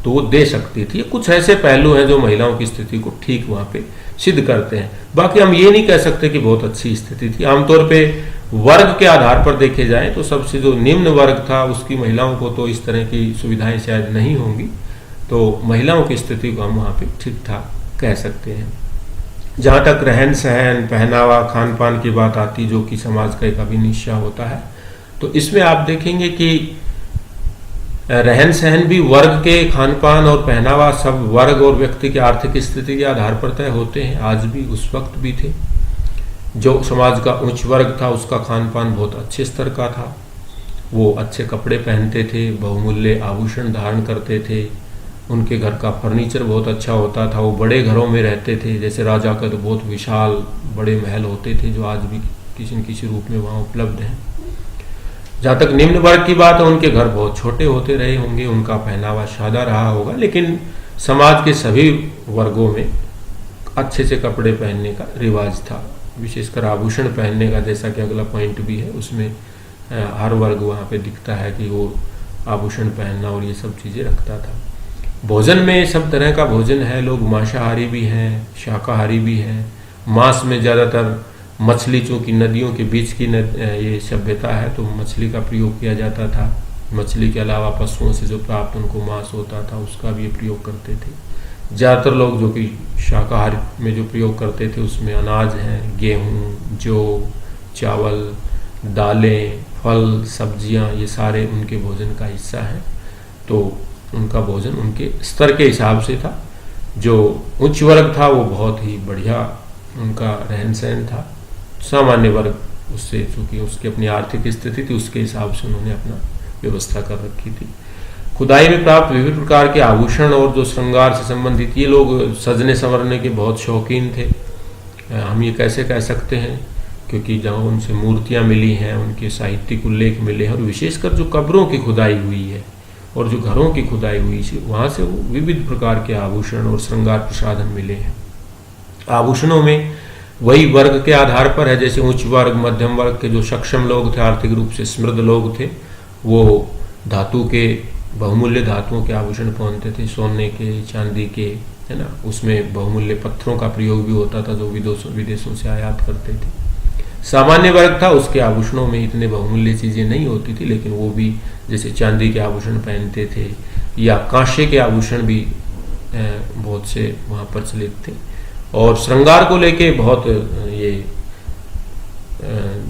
तो वो दे सकती थी। कुछ ऐसे पहलू हैं जो महिलाओं की स्थिति को ठीक वहाँ पे सिद्ध करते हैं। बाकी हम ये नहीं कह सकते कि बहुत अच्छी स्थिति थी। आमतौर पे वर्ग के आधार पर देखे जाए तो सबसे जो निम्न वर्ग था उसकी महिलाओं को तो इस तरह की सुविधाएं शायद नहीं होंगी, तो महिलाओं की स्थिति को हम वहाँ पे ठीक ठाक कह सकते हैं। जहाँ तक रहन सहन, पहनावा, खान पान की बात आती जो कि समाज का एक अभिन्न हिस्सा होता है, तो इसमें आप देखेंगे कि रहन सहन भी वर्ग के, खान पान और पहनावा सब वर्ग और व्यक्ति की आर्थिक स्थिति के आधार पर तय होते हैं। आज भी उस वक्त भी थे। जो समाज का उच्च वर्ग था उसका खान पान बहुत अच्छे स्तर का था, वो अच्छे कपड़े पहनते थे, बहुमूल्य आभूषण धारण करते थे, उनके घर का फर्नीचर बहुत अच्छा होता था, वो बड़े घरों में रहते थे। जैसे राजा का तो बहुत विशाल बड़े महल होते थे जो आज भी किसी न किसी रूप में वहाँ उपलब्ध हैं। जहाँ तक निम्न वर्ग की बात है उनके घर बहुत छोटे होते रहे होंगे, उनका पहनावा सादा रहा होगा, लेकिन समाज के सभी वर्गों में अच्छे से कपड़े पहनने का रिवाज था, विशेषकर आभूषण पहनने का। जैसा कि अगला पॉइंट भी है उसमें हर वर्ग वहाँ पे दिखता है कि वो आभूषण पहनना और ये सब चीज़ें रखता था। भोजन में सब तरह का भोजन है, लोग मांसाहारी भी हैं, शाकाहारी भी हैं। मांस में ज़्यादातर मछली, चूँकि नदियों के बीच की ये सभ्यता है तो मछली का प्रयोग किया जाता था। मछली के अलावा पशुओं से जो प्राप्त उनको मांस होता था उसका भी प्रयोग करते थे। ज़्यादातर लोग जो कि शाकाहारी में जो प्रयोग करते थे उसमें अनाज हैं, गेहूँ, जौ, चावल, दालें, फल, सब्जियां, ये सारे उनके भोजन का हिस्सा हैं। तो उनका भोजन उनके स्तर के हिसाब से था। जो उच्च वर्ग था वो बहुत ही बढ़िया उनका रहन सहन था। सामान्य वर्ग उससे, चूँकि उसकी अपनी आर्थिक स्थिति थी, उसके हिसाब से उन्होंने अपना व्यवस्था कर रखी थी। खुदाई में प्राप्त विभिन्न प्रकार के आभूषण और जो श्रृंगार से संबंधित, ये लोग सजने संवरने के बहुत शौकीन थे। हम ये कैसे कह सकते हैं, क्योंकि जहाँ उनसे मूर्तियाँ मिली हैं, उनके साहित्यिक उल्लेख मिले हैं, और विशेषकर जो कब्रों की खुदाई हुई है और जो घरों की खुदाई हुई है वहाँ से विविध प्रकार के आभूषण और श्रृंगार प्रसाधन मिले हैं। आभूषणों में वही वर्ग के आधार पर है, जैसे उच्च वर्ग, मध्यम वर्ग के जो सक्षम लोग थे, आर्थिक रूप से समृद्ध लोग थे, वो धातु के, बहुमूल्य धातुओं के आभूषण पहनते थे, सोने के, चांदी के, है ना। उसमें बहुमूल्य पत्थरों का प्रयोग भी होता था जो विदेशों से आयात करते थे। सामान्य वर्ग था, उसके आभूषणों में इतने बहुमूल्य चीज़ें नहीं होती थी, लेकिन वो भी जैसे चांदी के आभूषण पहनते थे या कांसे के आभूषण भी बहुत से वहाँ प्रचलित थे। और श्रृंगार को लेके बहुत ये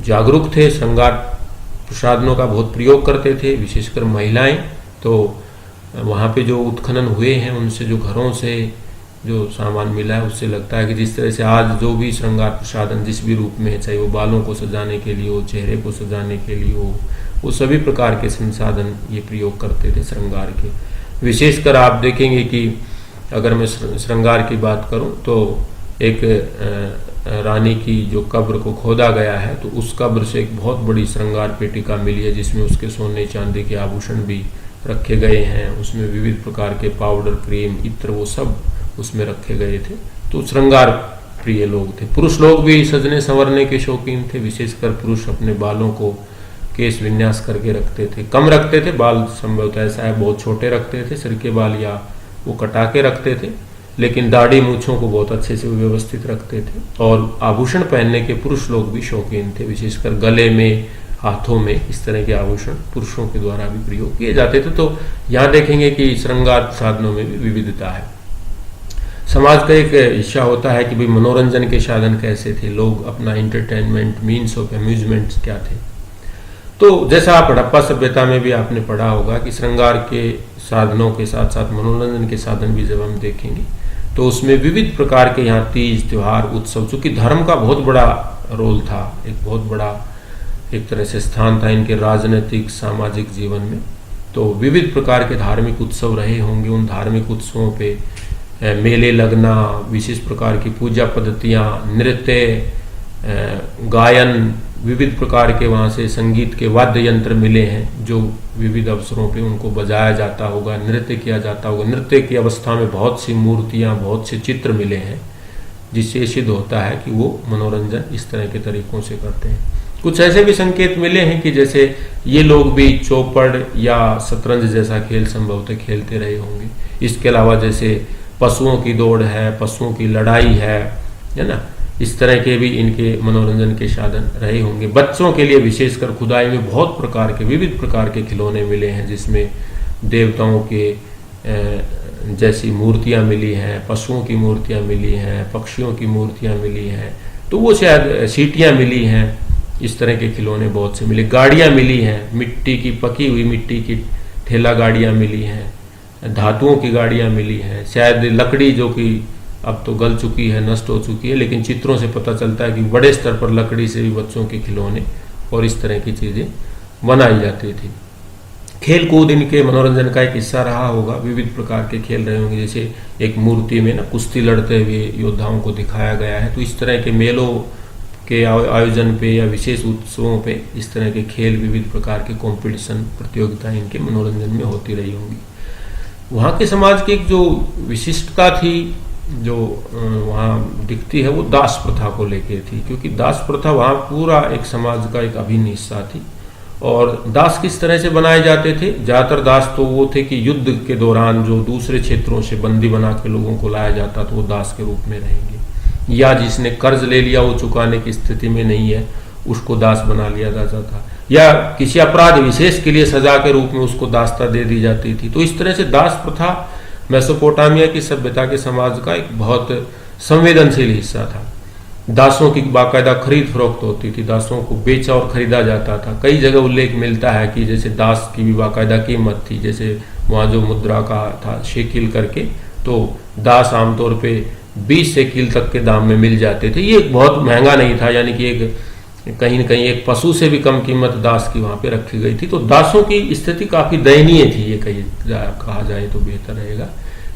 जागरूक थे, श्रृंगार प्रसाधनों का बहुत प्रयोग करते थे, विशेषकर महिलाएं। तो वहाँ पे जो उत्खनन हुए हैं उनसे जो घरों से जो सामान मिला है उससे लगता है कि जिस तरह से आज जो भी श्रृंगार प्रसाधन जिस भी रूप में है, चाहे वो बालों को सजाने के लिए हो, चेहरे को सजाने के लिए हो, वो सभी प्रकार के संसाधन ये प्रयोग करते थे श्रृंगार के। विशेषकर आप देखेंगे कि अगर मैं श्रृंगार की बात करूं तो एक रानी की जो कब्र को खोदा गया है तो उस कब्र से एक बहुत बड़ी श्रृंगार पेटिका मिली है जिसमें उसके सोने चांदी के आभूषण भी रखे गए हैं। उसमें विविध प्रकार के पाउडर, क्रीम, इत्र, वो सब उसमें रखे गए थे। तो श्रृंगार प्रिय लोग थे। पुरुष लोग भी सजने संवरने के शौकीन थे, विशेषकर पुरुष अपने बालों को केश विन्यास करके रखते थे, कम रखते थे, बाल संभवतः ऐसा है बहुत छोटे रखते थे, सिर के बाल या वो कटा के रखते थे, लेकिन दाढ़ी मूछों को बहुत अच्छे से व्यवस्थित रखते थे। और आभूषण पहनने के पुरुष लोग भी शौकीन थे, विशेषकर गले में, हाथों में इस तरह के आभूषण पुरुषों के द्वारा भी प्रयोग किए जाते थे। तो यहाँ देखेंगे कि श्रृंगार साधनों में भी विविधता है। समाज का एक हिस्सा होता है कि भाई मनोरंजन के साधन कैसे थे, लोग अपना इंटरटेनमेंट, मीन्स ऑफ एम्यूजमेंट क्या थे। तो जैसा आप हड़प्पा सभ्यता में भी आपने पढ़ा होगा कि श्रृंगार के साधनों के साथ साथ मनोरंजन के साधन भी जब हम देखेंगे तो उसमें विविध प्रकार के यहाँ तीज, त्योहार, उत्सव, चूँकि धर्म का बहुत बड़ा रोल था, एक बहुत बड़ा एक तरह से स्थान था इनके राजनीतिक सामाजिक जीवन में। तो विविध प्रकार के धार्मिक उत्सव रहे होंगे। उन धार्मिक उत्सवों पे मेले लगना, विशेष प्रकार की पूजा पद्धतियाँ, नृत्य, गायन, विविध प्रकार के वहाँ से संगीत के वाद्य यंत्र मिले हैं जो विविध अवसरों पे उनको बजाया जाता होगा, नृत्य किया जाता होगा। नृत्य की अवस्था में बहुत सी मूर्तियाँ, बहुत से चित्र मिले हैं, जिससे सिद्ध होता है कि वो मनोरंजन इस तरह के तरीकों से करते हैं। कुछ ऐसे भी संकेत मिले हैं कि जैसे ये लोग भी चौपड़ या शतरंज जैसा खेल संभवतः खेलते रहे होंगे। इसके अलावा जैसे पशुओं की दौड़ है, पशुओं की लड़ाई है ना, इस तरह के भी इनके मनोरंजन के साधन रहे होंगे। बच्चों के लिए विशेषकर खुदाई में बहुत प्रकार के, विविध प्रकार के खिलौने मिले हैं, जिसमें देवताओं के जैसी मूर्तियां मिली हैं, पशुओं की मूर्तियां मिली हैं, पक्षियों की मूर्तियां मिली हैं, तो वो शायद सीटियां मिली हैं, इस तरह के खिलौने बहुत से मिले। गाड़ियां मिली हैं, मिट्टी की, पकी हुई मिट्टी की ठेला गाड़ियां मिली हैं, धातुओं की गाड़ियां मिली हैं, शायद लकड़ी जो कि अब तो गल चुकी है, नष्ट हो चुकी है, लेकिन चित्रों से पता चलता है कि बड़े स्तर पर लकड़ी से भी बच्चों के खिलौने और इस तरह की चीज़ें बनाई जाती थी। खेल कूद इनके मनोरंजन का एक हिस्सा रहा होगा। विविध प्रकार के खेल रहे होंगे, जैसे एक मूर्ति में ना कुश्ती लड़ते हुए योद्धाओं को दिखाया गया है, तो इस तरह के मेलों के आयोजन पे या विशेष उत्सवों पे इस तरह के खेल, विविध प्रकार के कंपटीशन, प्रतियोगिताएं इनके मनोरंजन में होती रही होंगी। वहाँ के समाज की एक जो विशिष्टता थी, जो वहाँ दिखती है, वो दास प्रथा को लेके थी, क्योंकि दास प्रथा वहाँ पूरा एक समाज का एक अभिन्न हिस्सा थी। और दास किस तरह से बनाए जाते थे? ज़्यादातर दास तो वो थे कि युद्ध के दौरान जो दूसरे क्षेत्रों से बंदी बना के लोगों को लाया जाता, तो वो दास के रूप में रहेंगे। या जिसने कर्ज ले लिया, वो चुकाने की स्थिति में नहीं है, उसको दास बना लिया जाता था। या किसी अपराध विशेष के लिए सजा के रूप में उसको दासता दे दी जाती थी। तो इस तरह से दास प्रथा मेसोपोटामिया की सभ्यता के समाज का एक बहुत संवेदनशील हिस्सा था। दासों की बाकायदा खरीद फरोख्त होती थी, दासों को बेचा और खरीदा जाता था। कई जगह उल्लेख मिलता है कि जैसे दास की भी बाकायदा कीमत थी, जैसे वहाँ जो मुद्रा का था शेकिल करके, तो दास आमतौर पे 20 शेकिल तक के दाम में मिल जाते थे। ये बहुत महंगा नहीं था, यानी कि एक कहीं न कहीं एक पशु से भी कम कीमत दास की वहाँ पे रखी गई थी। तो दासों की स्थिति काफ़ी दयनीय थी, ये कहा जाए तो बेहतर रहेगा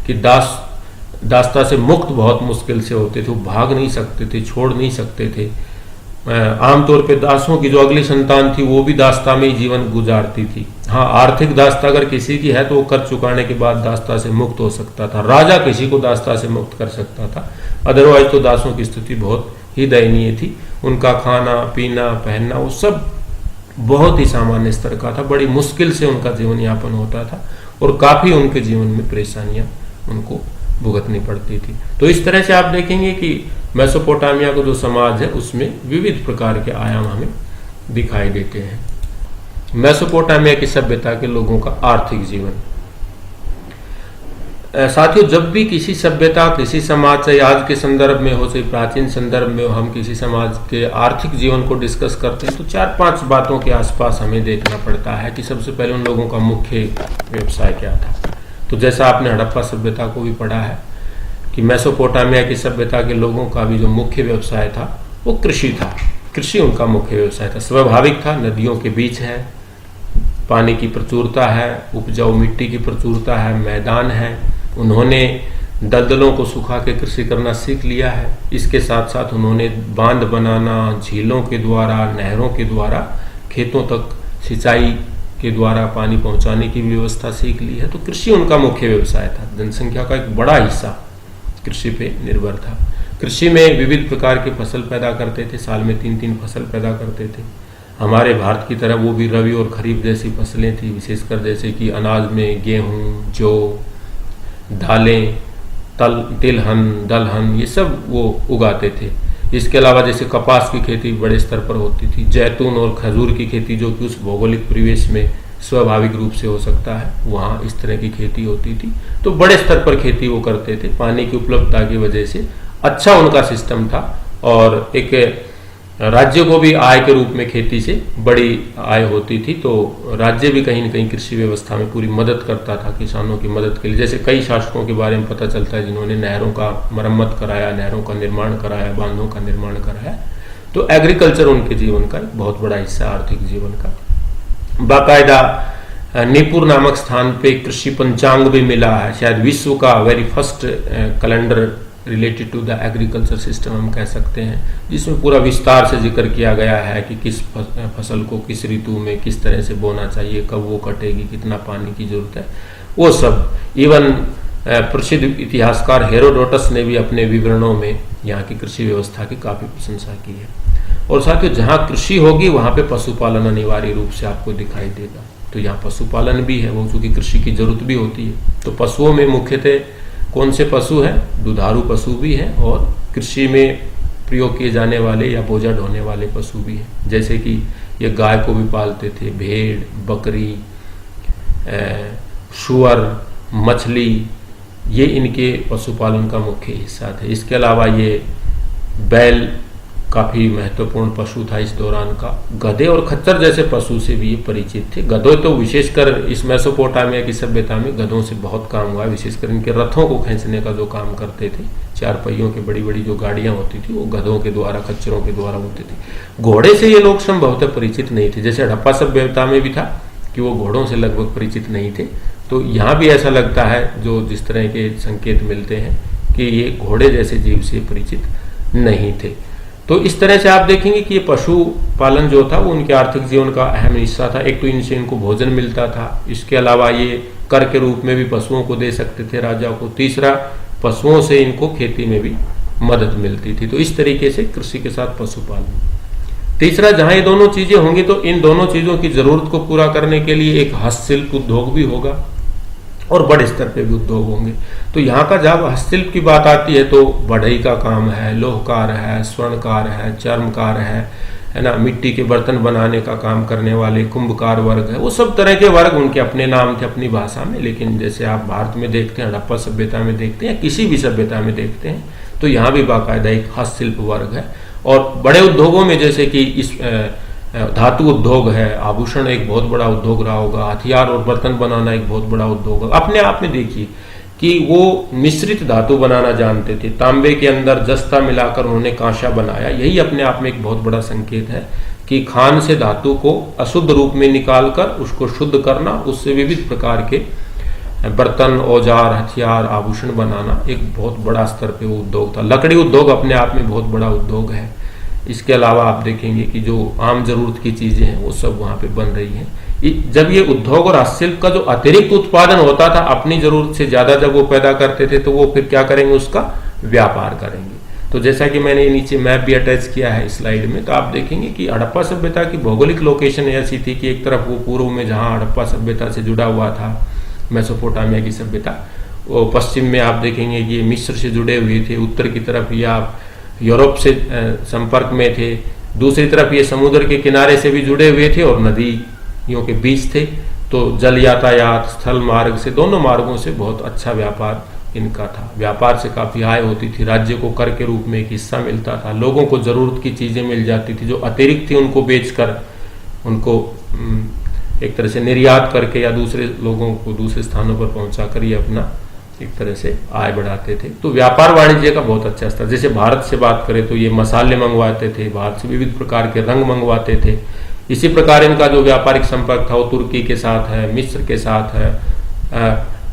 कि दासता से मुक्त बहुत मुश्किल से होते थे, वो भाग नहीं सकते थे, छोड़ नहीं सकते थे। आमतौर पे दासों की जो अगली संतान थी वो भी दासता में ही जीवन गुजारती थी। हाँ, आर्थिक दासता अगर किसी की है तो वो कर चुकाने के बाद दासता से मुक्त हो सकता था। राजा किसी को दासता से मुक्त कर सकता था, अदरवाइज तो दासों की स्थिति बहुत ही दयनीय थी। उनका खाना पीना पहनना वो सब बहुत ही सामान्य स्तर का था, बड़ी मुश्किल से उनका जीवन यापन होता था और काफ़ी उनके जीवन में परेशानियां उनको भुगतनी पड़ती थी। तो इस तरह से आप देखेंगे कि मेसोपोटामिया का जो समाज है उसमें विविध प्रकार के आयाम हमें दिखाई देते हैं। मेसोपोटामिया की सभ्यता के लोगों का आर्थिक जीवन। साथियों, जब भी किसी सभ्यता, किसी समाज, चाहे आज के संदर्भ में हो, चाहे प्राचीन संदर्भ में हो, हम किसी समाज के आर्थिक जीवन को डिस्कस करते हैं तो 4-5 बातों के आसपास हमें देखना पड़ता है कि सबसे पहले उन लोगों का मुख्य व्यवसाय क्या था। तो जैसा आपने हड़प्पा सभ्यता को भी पढ़ा है कि मेसोपोटामिया की सभ्यता के लोगों का भी जो मुख्य व्यवसाय था वो कृषि था। कृषि उनका मुख्य व्यवसाय था, स्वाभाविक था, नदियों के बीच है, पानी की प्रचुरता है, उपजाऊ मिट्टी की प्रचुरता है, मैदान है। उन्होंने दलदलों को सुखा के कृषि करना सीख लिया है। इसके साथ साथ उन्होंने बांध बनाना, झीलों के द्वारा, नहरों के द्वारा खेतों तक सिंचाई के द्वारा पानी पहुंचाने की व्यवस्था सीख ली है। तो कृषि उनका मुख्य व्यवसाय था। जनसंख्या का एक बड़ा हिस्सा कृषि पे निर्भर था। कृषि में विविध प्रकार की फसल पैदा करते थे, साल में 3-3 फसल पैदा करते थे। हमारे भारत की तरह वो भी रबी और खरीफ जैसी फसलें थी, विशेषकर जैसे कि अनाज में गेहूँ, जौ, दालें, तिलहन, दलहन, ये सब वो उगाते थे। इसके अलावा जैसे कपास की खेती बड़े स्तर पर होती थी, जैतून और खजूर की खेती जो कि उस भौगोलिक परिवेश में स्वाभाविक रूप से हो सकता है, वहाँ इस तरह की खेती होती थी। तो बड़े स्तर पर खेती वो करते थे। पानी की उपलब्धता की वजह से अच्छा उनका सिस्टम था और एक राज्य को भी आय के रूप में खेती से बड़ी आय होती थी। तो राज्य भी कहीं न कहीं कृषि व्यवस्था में पूरी मदद करता था किसानों की मदद के लिए। जैसे कई शासकों के बारे में पता चलता है जिन्होंने नहरों का मरम्मत कराया, नहरों का निर्माण कराया, बांधों का निर्माण कराया। तो एग्रीकल्चर उनके जीवन का एक बहुत बड़ा हिस्सा, आर्थिक जीवन का। बाकायदा निपुर नामक स्थान पे कृषि पंचांग भी मिला है, शायद विश्व का very first calendar related to the agriculture system हम कह सकते हैं, जिसमें पूरा विस्तार से जिक्र किया गया है कि किस फसल को किस ऋतु में किस तरह से बोना चाहिए, कब वो कटेगी, कितना पानी की जरूरत है, वो सब। इवन प्रसिद्ध इतिहासकार हेरोडोटस ने भी अपने विवरणों में यहाँ की कृषि व्यवस्था की काफी प्रशंसा की है। और साथियों, जहाँ कृषि होगी वहाँ पे पशुपालन अनिवार्य रूप से आपको दिखाई देगा। तो यहाँ पशुपालन भी है, वो चूंकि कृषि की जरूरत भी होती है। तो पशुओं में मुख्यतः कौन से पशु हैं? दुधारू पशु भी हैं और कृषि में प्रयोग किए जाने वाले या बोझा ढोने वाले पशु भी हैं। जैसे कि ये गाय को भी पालते थे, भेड़, बकरी, सूअर, मछली, ये इनके पशुपालन का मुख्य हिस्सा थे। इसके अलावा ये बैल काफी महत्वपूर्ण पशु था इस दौरान का। गधे और खच्चर जैसे पशु से भी ये परिचित थे। गधों तो विशेषकर इस मेसोपोटामिया की सभ्यता में गधों से बहुत काम हुआ, विशेषकर इनके रथों को खींचने का जो काम करते थे। 4 पहियों की बड़ी बड़ी जो गाड़ियां होती थी वो गधों के द्वारा, खच्चरों के द्वारा होती थी। घोड़े से ये लोग संभवतः परिचित नहीं थे, जैसे हड़प्पा सभ्यता में भी था कि वो घोड़ों से लगभग परिचित नहीं थे। तो यहाँ भी ऐसा लगता है, जो जिस तरह के संकेत मिलते हैं कि ये घोड़े जैसे जीव से परिचित नहीं थे। तो इस तरह से आप देखेंगे कि ये पशु पालन जो था वो उनके आर्थिक जीवन का अहम हिस्सा था। एक तो इनसे इनको भोजन मिलता था, इसके अलावा ये कर के रूप में भी पशुओं को दे सकते थे राजा को। तीसरा, पशुओं से इनको खेती में भी मदद मिलती थी। तो इस तरीके से कृषि के साथ पशुपालन। तीसरा, जहां ये दोनों चीजें होंगी तो इन दोनों चीजों की जरूरत को पूरा करने के लिए एक हस्तशिल्प उद्योग भी होगा और बड़े स्तर पे भी उद्योग होंगे। तो यहाँ का जब हस्तशिल्प की बात आती है तो बढ़ई का काम है, लोहकार है, स्वर्णकार है, चर्मकार है ना, मिट्टी के बर्तन बनाने का काम करने वाले कुंभकार वर्ग है। वो सब तरह के वर्ग, उनके अपने नाम थे अपनी भाषा में। लेकिन जैसे आप भारत में देखते हैं, हड़प्पा सभ्यता में देखते हैं, किसी भी सभ्यता में देखते हैं, तो यहाँ भी बाकायदा एक हस्तशिल्प वर्ग है। और बड़े उद्योगों में जैसे कि इस धातु उद्योग है, आभूषण एक बहुत बड़ा उद्योग रहा होगा, हथियार और बर्तन बनाना एक बहुत बड़ा उद्योग है। अपने आप में देखिए कि वो मिश्रित धातु बनाना जानते थे। तांबे के अंदर जस्ता मिलाकर उन्होंने कांसा बनाया। यही अपने आप में एक बहुत बड़ा संकेत है कि खान से धातु को अशुद्ध रूप में निकालकर उसको शुद्ध करना, उससे विविध प्रकार के बर्तन, औजार, हथियार, आभूषण बनाना एक बहुत बड़ा स्तर पे वो उद्योग था। लकड़ी उद्योग अपने आप में बहुत बड़ा उद्योग है। इसके अलावा आप देखेंगे कि जो आम जरूरत की चीजें हैं वो सब वहां पे बन रही हैं। जब ये उद्योग और हस्तशिल्प का जो अतिरिक्त उत्पादन होता था, अपनी जरूरत से ज्यादा जब वो पैदा करते थे, तो वो फिर क्या करेंगे? उसका व्यापार करेंगे। तो जैसा कि मैंने नीचे मैप भी अटैच किया है स्लाइड में, तो आप देखेंगे कि हड़प्पा सभ्यता की भौगोलिक लोकेशन ऐसी थी कि एक तरफ वो पूर्व में जहां हड़प्पा सभ्यता से जुड़ा हुआ था मेसोपोटामिया की सभ्यता, वो पश्चिम में आप देखेंगे कि मिस्र से जुड़े हुए थे, उत्तर की तरफ ये आप यूरोप से संपर्क में थे, दूसरी तरफ ये समुद्र के किनारे से भी जुड़े हुए थे और नदियों के बीच थे। तो जल यातायात, स्थल मार्ग से, दोनों मार्गों से बहुत अच्छा व्यापार इनका था। व्यापार से काफी आय होती थी, राज्य को कर के रूप में एक हिस्सा मिलता था, लोगों को जरूरत की चीजें मिल जाती थी, जो अतिरिक्त थी उनको बेचकर, उनको एक तरह से निर्यात करके या दूसरे लोगों को दूसरे स्थानों पर पहुंचा कर ये अपना एक तरह से आय बढ़ाते थे। तो व्यापार वाणिज्य का बहुत अच्छा स्तर। जैसे भारत से बात करें तो ये मसाले मंगवाते थे, भारत से विविध प्रकार के रंग मंगवाते थे। इसी प्रकार इनका जो व्यापारिक संपर्क था वो तुर्की के साथ है, मिस्र के साथ है,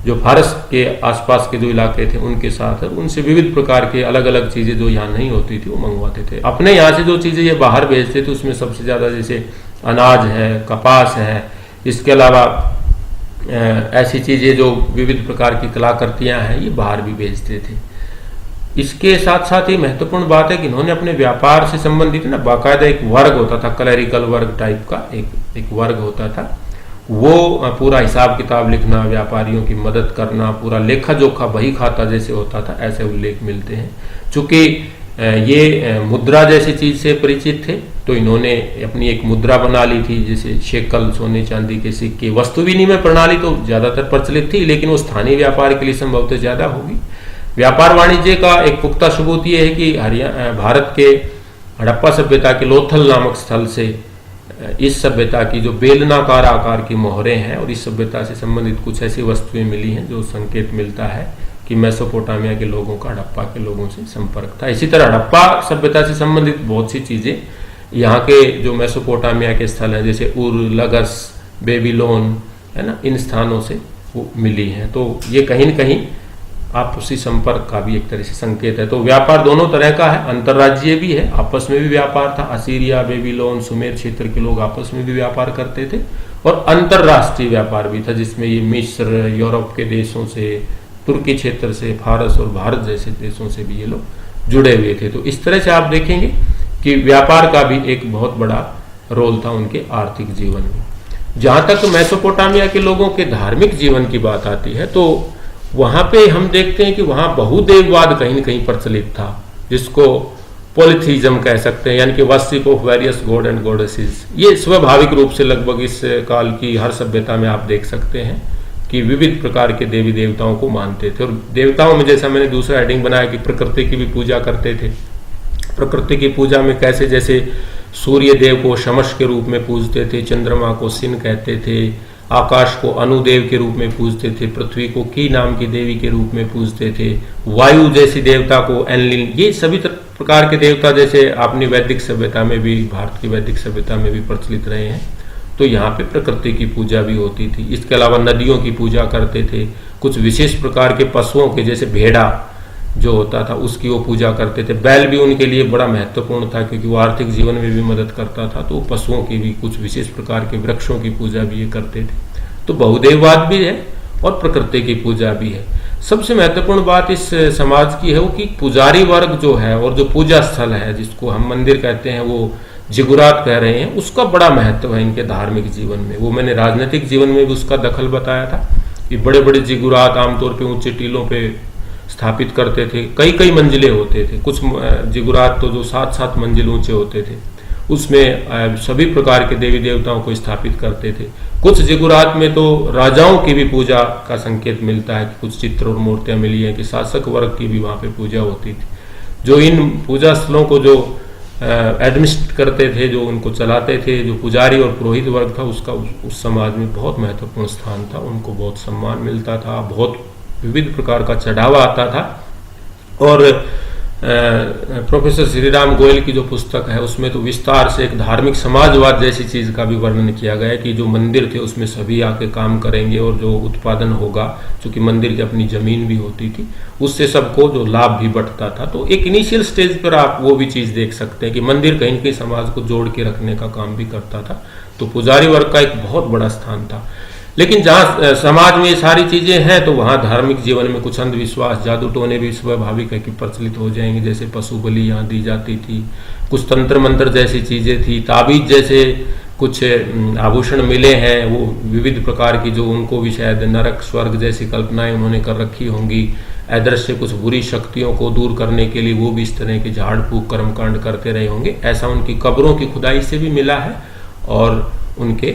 जो फारस के आसपास के जो इलाके थे उनके साथ है। उनसे विविध प्रकार के अलग अलग चीजें जो यहाँ नहीं होती थी वो मंगवाते थे। अपने यहाँ से जो चीजें ये बाहर भेजते थे उसमें सबसे ज्यादा जैसे अनाज है, कपास है, इसके अलावा ऐसी चीजें जो विविध प्रकार की कलाकृतियां हैं ये बाहर भी भेजते थे। इसके साथ साथ ही महत्वपूर्ण बात है कि इन्होंने अपने व्यापार से संबंधित ना बाकायदा एक वर्ग होता था, क्लरिकल वर्ग टाइप का एक वर्ग होता था। वो पूरा हिसाब किताब लिखना, व्यापारियों की मदद करना, पूरा लेखा जोखा बही खाता जैसे होता था, ऐसे उल्लेख मिलते हैं। चूंकि ये मुद्रा जैसी चीज से परिचित थे तो इन्होंने अपनी एक मुद्रा बना ली थी, जैसे शेकल, सोने चांदी के सिक्के। वस्तु विनिमय प्रणाली तो ज्यादातर प्रचलित थी, लेकिन वो स्थानीय व्यापार के लिए संभवतः ज्यादा होगी। व्यापार वाणिज्य का एक पुख्ता सबूत ये है कि भारत के हड़प्पा सभ्यता के लोथल नामक स्थल से इस सभ्यता की जो बेलनाकार आकार की मोहरें हैं और इस सभ्यता से संबंधित कुछ ऐसी वस्तुएं मिली हैं जो संकेत मिलता है कि मेसोपोटामिया के लोगों का हड़प्पा के लोगों से संपर्क था। इसी तरह हड़प्पा सभ्यता से संबंधित बहुत सी चीजें यहाँ के जो मेसोपोटामिया के स्थल हैं, जैसे उर, लगस, बेबीलोन, है ना, इन स्थानों से वो मिली हैं। तो ये कहीं न कहीं आपसी संपर्क का भी एक तरह से संकेत है। तो व्यापार दोनों तरह का है, अंतर्राज्यीय भी है, आपस में भी व्यापार था, असीरिया, बेबीलोन, सुमेर क्षेत्र के लोग आपस में भी व्यापार करते थे, और अंतर्राष्ट्रीय व्यापार भी था जिसमें ये मिस्र, यूरोप के देशों से, तुर्की क्षेत्र से, फारस और भारत जैसे देशों से भी ये लोग जुड़े हुए थे। तो इस तरह से आप देखेंगे कि व्यापार का भी एक बहुत बड़ा रोल था उनके आर्थिक जीवन में। जहां तक मेसोपोटामिया के लोगों के धार्मिक जीवन की बात आती है तो वहां पे हम देखते हैं कि वहां बहुदेववाद कहीं न कहीं प्रचलित था, जिसको पॉलिथीज्म कह सकते हैं, यानी कि worship of various God and goddesses. ये स्वाभाविक रूप से लगभग इस काल की हर सभ्यता में आप देख सकते हैं कि विविध प्रकार के देवी देवताओं को मानते थे। और देवताओं में जैसा मैंने दूसरा हेडिंग बनाया कि प्रकृति की भी पूजा करते थे। प्रकृति की पूजा में कैसे, जैसे सूर्य देव को शमश के रूप में पूजते थे, चंद्रमा को सिन कहते थे, आकाश को अनुदेव के रूप में पूजते थे, पृथ्वी को की नाम की देवी के रूप में पूजते थे, वायु जैसी देवता को एनलिन, ये सभी प्रकार के देवता जैसे अपनी वैदिक सभ्यता में भी, भारत की वैदिक सभ्यता में भी प्रचलित रहे हैं। तो यहाँ पे प्रकृति की पूजा भी होती थी। इसके अलावा नदियों की पूजा करते थे, कुछ विशेष प्रकार के पशुओं के जैसे भेड़ा जो होता था उसकी वो पूजा करते थे। बैल भी उनके लिए बड़ा महत्वपूर्ण था क्योंकि वो आर्थिक जीवन में भी मदद करता था, तो पशुओं की भी, कुछ विशेष प्रकार के वृक्षों की पूजा भी ये करते थे। तो बहुदेववाद भी है और प्रकृति की पूजा भी है। सबसे महत्वपूर्ण बात इस समाज की है वो कि पुजारी वर्ग जो है और जो पूजा स्थल है, जिसको हम मंदिर कहते हैं, वो जिगुरात कह रहे हैं, उसका बड़ा महत्व है इनके धार्मिक जीवन में। वो मैंने राजनीतिक जीवन में भी उसका दखल बताया था कि बड़े बड़े जिगुरात आमतौर पे ऊंचे टीलों पे स्थापित करते थे, कई कई मंजिले होते थे। कुछ जिगुरात तो जो 7-7 मंजिल ऊंचे होते थे, उसमें सभी प्रकार के देवी देवताओं को स्थापित करते थे। कुछ जिगुरात में तो राजाओं की भी पूजा का संकेत मिलता है कि कुछ चित्र और मूर्तियां मिली हैं कि शासक वर्ग की भी वहां पे पूजा होती थी। जो इन पूजा स्थलों को जो एडमिनिस्ट्रेट करते थे, जो उनको चलाते थे, जो पुजारी और पुरोहित वर्ग था, उसका उस समाज में बहुत महत्वपूर्ण स्थान था। उनको बहुत सम्मान मिलता था, बहुत विविध प्रकार का चढ़ावा आता था। और प्रोफेसर श्रीराम गोयल की जो पुस्तक है उसमें तो विस्तार से एक धार्मिक समाजवाद जैसी चीज का भी वर्णन किया गया है कि जो मंदिर थे उसमें सभी आके काम करेंगे और जो उत्पादन होगा, चूंकि मंदिर की अपनी जमीन भी होती थी, उससे सबको जो लाभ भी बंटता था। तो एक इनिशियल स्टेज पर आप वो भी चीज देख सकते हैं कि मंदिर कहीं कहीं समाज को जोड़ के रखने का काम भी करता था। तो पुजारी वर्ग का एक बहुत बड़ा स्थान था। लेकिन जहाँ समाज में ये सारी चीजें हैं तो वहाँ धार्मिक जीवन में कुछ अंधविश्वास, जादू टोने भी स्वाभाविक है कि प्रचलित हो जाएंगे। जैसे पशु बलि यहाँ दी जाती थी, कुछ तंत्र मंत्र जैसी चीजें थी, ताबीज जैसे कुछ आभूषण मिले हैं, वो विविध प्रकार की, जो उनको भी शायद नरक स्वर्ग जैसी कल्पनाएं उन्होंने कर रखी होंगी। अदृश्य कुछ बुरी शक्तियों को दूर करने के लिए वो भी इस तरह के झाड़ फूक कर्मकांड करते रहे होंगे। ऐसा उनकी कब्रों की खुदाई से भी मिला है और उनके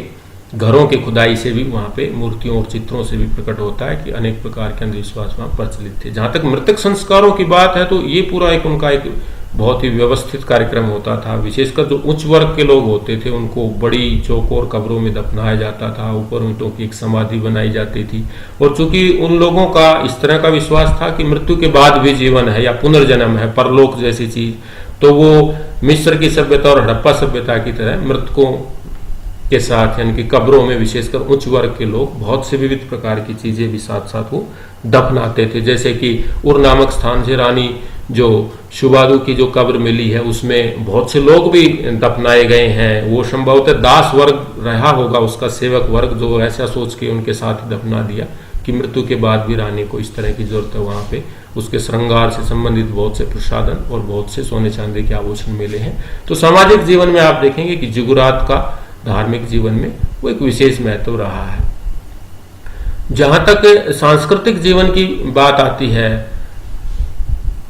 घरों की खुदाई से भी वहाँ पे मूर्तियों और चित्रों से भी प्रकट होता है कि अनेक प्रकार के अंधविश्वास वहाँ प्रचलित थे। जहाँ तक मृतक संस्कारों की बात है तो ये पूरा एक उनका एक बहुत ही व्यवस्थित कार्यक्रम होता था। विशेषकर जो उच्च वर्ग के लोग होते थे उनको बड़ी चौकोर कब्रों में दफनाया जाता था, ऊपर ईंटों की एक समाधि बनाई जाती थी। और चूंकि उन लोगों का इस तरह का विश्वास था कि मृत्यु के बाद भी जीवन है या पुनर्जन्म है, परलोक जैसी चीज, तो वो मिस्र की सभ्यता और हड़प्पा सभ्यता की तरह मृतकों के साथ, यानी कि कब्रों में विशेषकर उच्च वर्ग के लोग बहुत से विविध प्रकार की चीजें भी साथ साथ वो दफनाते थे। जैसे कि उर नामक स्थान से रानी जो शुबादू की जो कब्र मिली है उसमें बहुत से लोग भी दफनाए गए हैं। वो संभवतः दास वर्ग रहा होगा, उसका सेवक वर्ग, जो ऐसा सोच के उनके साथ दफना दिया कि मृत्यु के बाद भी रानी को इस तरह की जरूरत है। वहां पे उसके श्रृंगार से संबंधित बहुत से प्रसाधन और बहुत से सोने चांदी के आभूषण मिले हैं। तो सामाजिक जीवन में आप देखेंगे कि जिगुरात का धार्मिक जीवन में वो एक विशेष महत्व रहा है। जहां तक सांस्कृतिक जीवन की बात आती है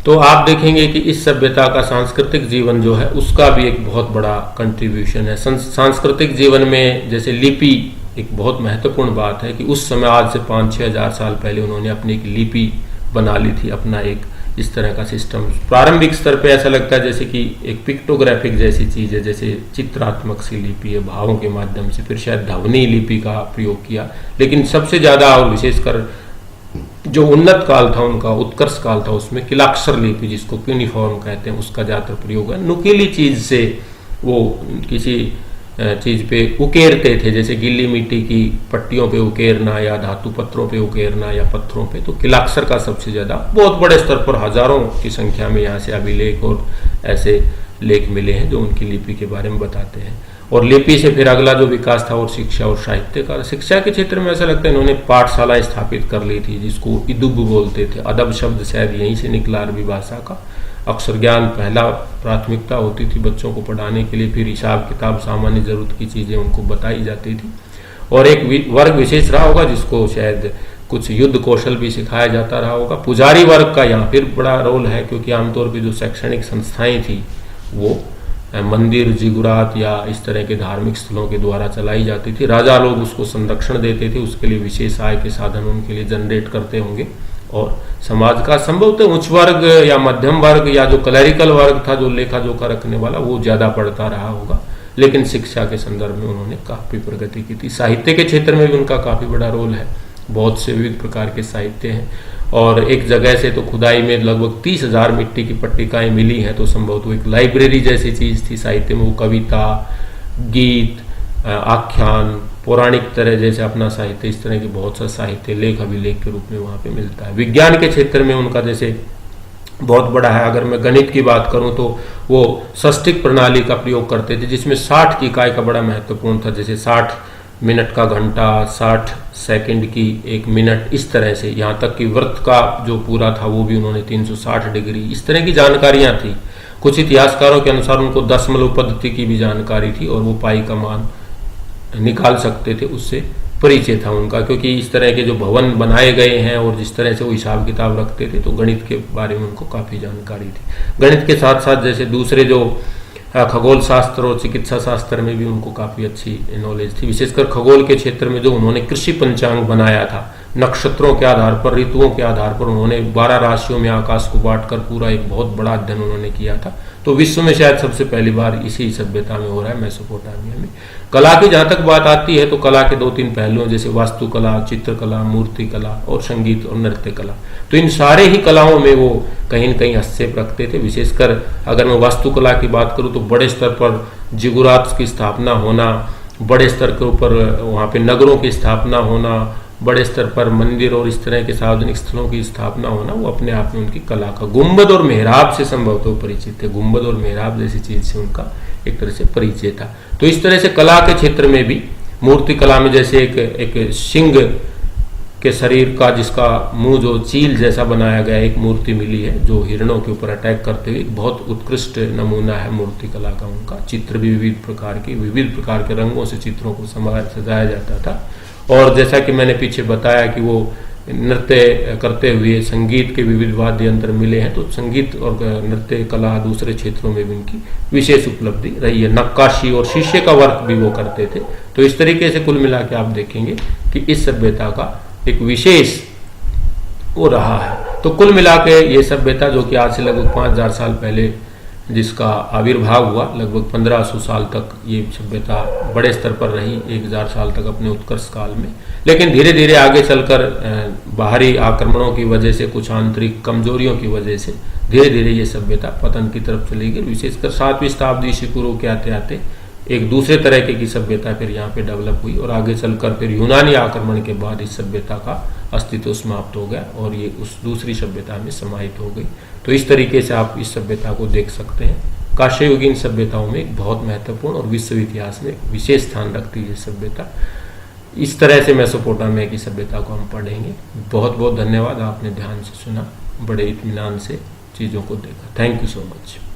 तो आप देखेंगे कि इस सभ्यता का सांस्कृतिक जीवन जो है उसका भी एक बहुत बड़ा कंट्रीब्यूशन है। सांस्कृतिक जीवन में जैसे लिपि एक बहुत महत्वपूर्ण बात है कि उस समय आज से 5-6 हजार साल पहले उन्होंने अपनी एक लिपि बना ली थी, अपना एक इस तरह का सिस्टम। प्रारंभिक स्तर पे ऐसा लगता है जैसे कि एक पिक्टोग्राफिक जैसी चीज है, जैसे चित्रात्मक सी लिपि है भावों के माध्यम से, फिर शायद ध्वनि लिपि का प्रयोग किया। लेकिन सबसे ज्यादा और विशेषकर जो उन्नत काल था उनका, उत्कर्ष काल था, उसमें किलाक्षर लिपि जिसको क्यूनिफॉर्म कहते हैं उसका ज्यादातर प्रयोग है। नुकीली चीज से वो किसी चीज पे उकेरते थे, जैसे गीली मिट्टी की पट्टियों पे उकेरना या धातु पत्रों पे उकेरना या पत्थरों पे, तो किलाक्सर का सबसे ज्यादा बहुत बड़े स्तर पर हजारों की संख्या में यहाँ से अभिलेख और ऐसे लेख मिले हैं जो उनकी लिपि के बारे में बताते हैं। और लिपि से फिर अगला जो विकास था और शिक्षा और साहित्य का। शिक्षा के क्षेत्र में ऐसा लगता है इन्होंने पाठशाला स्थापित कर ली थी, जिसको इदुब बोलते थे। अदब शब्द शायद यहीं से निकला, अरबी भाषा का। अक्षर ज्ञान पहला प्राथमिकता होती थी बच्चों को पढ़ाने के लिए, फिर हिसाब किताब सामान्य जरूरत की चीजें उनको बताई जाती थी। और एक वर्ग विशेष रहा होगा जिसको शायद कुछ युद्ध कौशल भी सिखाया जाता रहा होगा। पुजारी वर्ग का यहाँ फिर बड़ा रोल है, क्योंकि आमतौर पर जो शैक्षणिक संस्थाएं थी वो मंदिर, जिगुरात या इस तरह के धार्मिक स्थलों के द्वारा चलाई जाती थी। राजा लोग उसको संरक्षण देते थे, उसके लिए विशेष आय के साधन उनके लिए जनरेट करते होंगे। और समाज का संभवतः उच्च वर्ग या मध्यम वर्ग या जो क्लरिकल वर्ग था, जो लेखा जोखा रखने वाला, वो ज्यादा पढ़ता रहा होगा। लेकिन शिक्षा के संदर्भ में उन्होंने काफी प्रगति की थी। साहित्य के क्षेत्र में भी उनका काफी बड़ा रोल है। बहुत से विविध प्रकार के साहित्य हैं, और एक जगह से तो खुदाई में लगभग 30,000 मिट्टी की पट्टिकाएं मिली हैं, तो संभवतः एक लाइब्रेरी जैसी चीज थी साहित्य में। वो कविता, गीत, आख्यान, पौराणिक तरह जैसे अपना साहित्य, इस तरह के बहुत सा साहित्य लेख अभिलेख के रूप में वहां पे मिलता है। विज्ञान के क्षेत्र में उनका जैसे बहुत बड़ा है। अगर मैं गणित की बात करूं तो वो षष्टिक प्रणाली का प्रयोग करते थे, जिसमें 60 की इकाई का बड़ा महत्वपूर्ण था। जैसे 60 मिनट का घंटा, 60 सेकंड की 1 मिनट, इस तरह से। यहाँ तक कि वृत्त का जो पूरा था वो भी उन्होंने 360 डिग्री, इस तरह की जानकारियां थी। कुछ इतिहासकारों के अनुसार उनको दशमलव पद्धति की भी जानकारी थी, और वो पाई का मान निकाल सकते थे, उससे परिचय था उनका। क्योंकि इस तरह के जो भवन बनाए गए हैं और जिस तरह से वो हिसाब किताब रखते थे, तो गणित के बारे में उनको काफी जानकारी थी। गणित के साथ साथ जैसे दूसरे जो खगोल शास्त्र और चिकित्सा शास्त्र में भी उनको काफी अच्छी नॉलेज थी। विशेषकर खगोल के क्षेत्र में जो उन्होंने कृषि पंचांग बनाया था, नक्षत्रों के आधार पर, ऋतुओं के आधार पर उन्होंने 12 राशियों में आकाश को बांटकर पूरा एक बहुत बड़ा अध्ययन उन्होंने किया था। तो विश्व में शायद सबसे पहली बार इसी सभ्यता में हो रहा है, मेसोपोटामिया में। कला की जहां तक बात आती है तो कला के 2-3 पहलू, जैसे वास्तुकला, चित्रकला, मूर्ति कला और संगीत और नृत्य कला। तो इन सारे ही कलाओं में वो कहीं न कहीं हस्तक्षेप रखते थे। विशेषकर अगर मैं वास्तुकला की बात करूं तो बड़े स्तर पर जिगुरात की स्थापना होना, बड़े स्तर के ऊपर वहाँ पे नगरों की स्थापना होना, बड़े स्तर पर मंदिर और इस तरह के सार्वजनिक स्थलों की स्थापना होना, वो अपने आप में उनकी कला का। गुंबद और मेहराब से संभवतः परिचित थे। गुंबद और मेहराब जैसी चीज से उनका एक तरह से परिचय था। तो इस तरह से कला के क्षेत्र में भी, मूर्ति कला में जैसे एक सिंह के शरीर का, जिसका मुंह जो चील जैसा बनाया गया, एक मूर्ति मिली है जो हिरणों के ऊपर अटैक करते हुए, बहुत उत्कृष्ट नमूना है मूर्ति कला का उनका। चित्र भी विविध प्रकार के रंगों से चित्रों को सजाया जाता था। और जैसा कि मैंने पीछे बताया कि वो नृत्य करते हुए संगीत के विविध वाद्य यंत्र मिले हैं, तो संगीत और नृत्य कला दूसरे क्षेत्रों में भी उनकी विशेष उपलब्धि रही है। नक्काशी और शीशे का वर्क भी वो करते थे। तो इस तरीके से कुल मिला के आप देखेंगे कि इस सभ्यता का एक विशेष वो रहा है। तो कुल मिला के ये सभ्यता, जो कि आज से लगभग 5000 साल पहले जिसका आविर्भाव हुआ, लगभग 1500 साल तक ये सभ्यता बड़े स्तर पर रही, 1000 साल तक अपने उत्कर्ष काल में। लेकिन धीरे धीरे आगे चलकर बाहरी आक्रमणों की वजह से, कुछ आंतरिक कमजोरियों की वजह से धीरे धीरे ये सभ्यता पतन की तरफ चली गई। विशेषकर 7वीं शताब्दी ईसा पूर्व के आते आते एक दूसरे तरह की सभ्यता फिर यहाँ पे डेवलप हुई, और आगे चलकर फिर यूनानी आक्रमण के बाद इस सभ्यता का अस्तित्व समाप्त हो गया और ये उस दूसरी सभ्यता में समाहित हो गई। तो इस तरीके से आप इस सभ्यता को देख सकते हैं। कांस्ययुगीन सभ्यताओं में एक बहुत महत्वपूर्ण और विश्व इतिहास में विशेष स्थान रखती है सभ्यता। इस तरह से मेसोपोटामिया की सभ्यता को हम पढ़ेंगे। बहुत बहुत धन्यवाद, आपने ध्यान से सुना, बड़े इत्मीनान से चीज़ों को देखा। Thank you so much.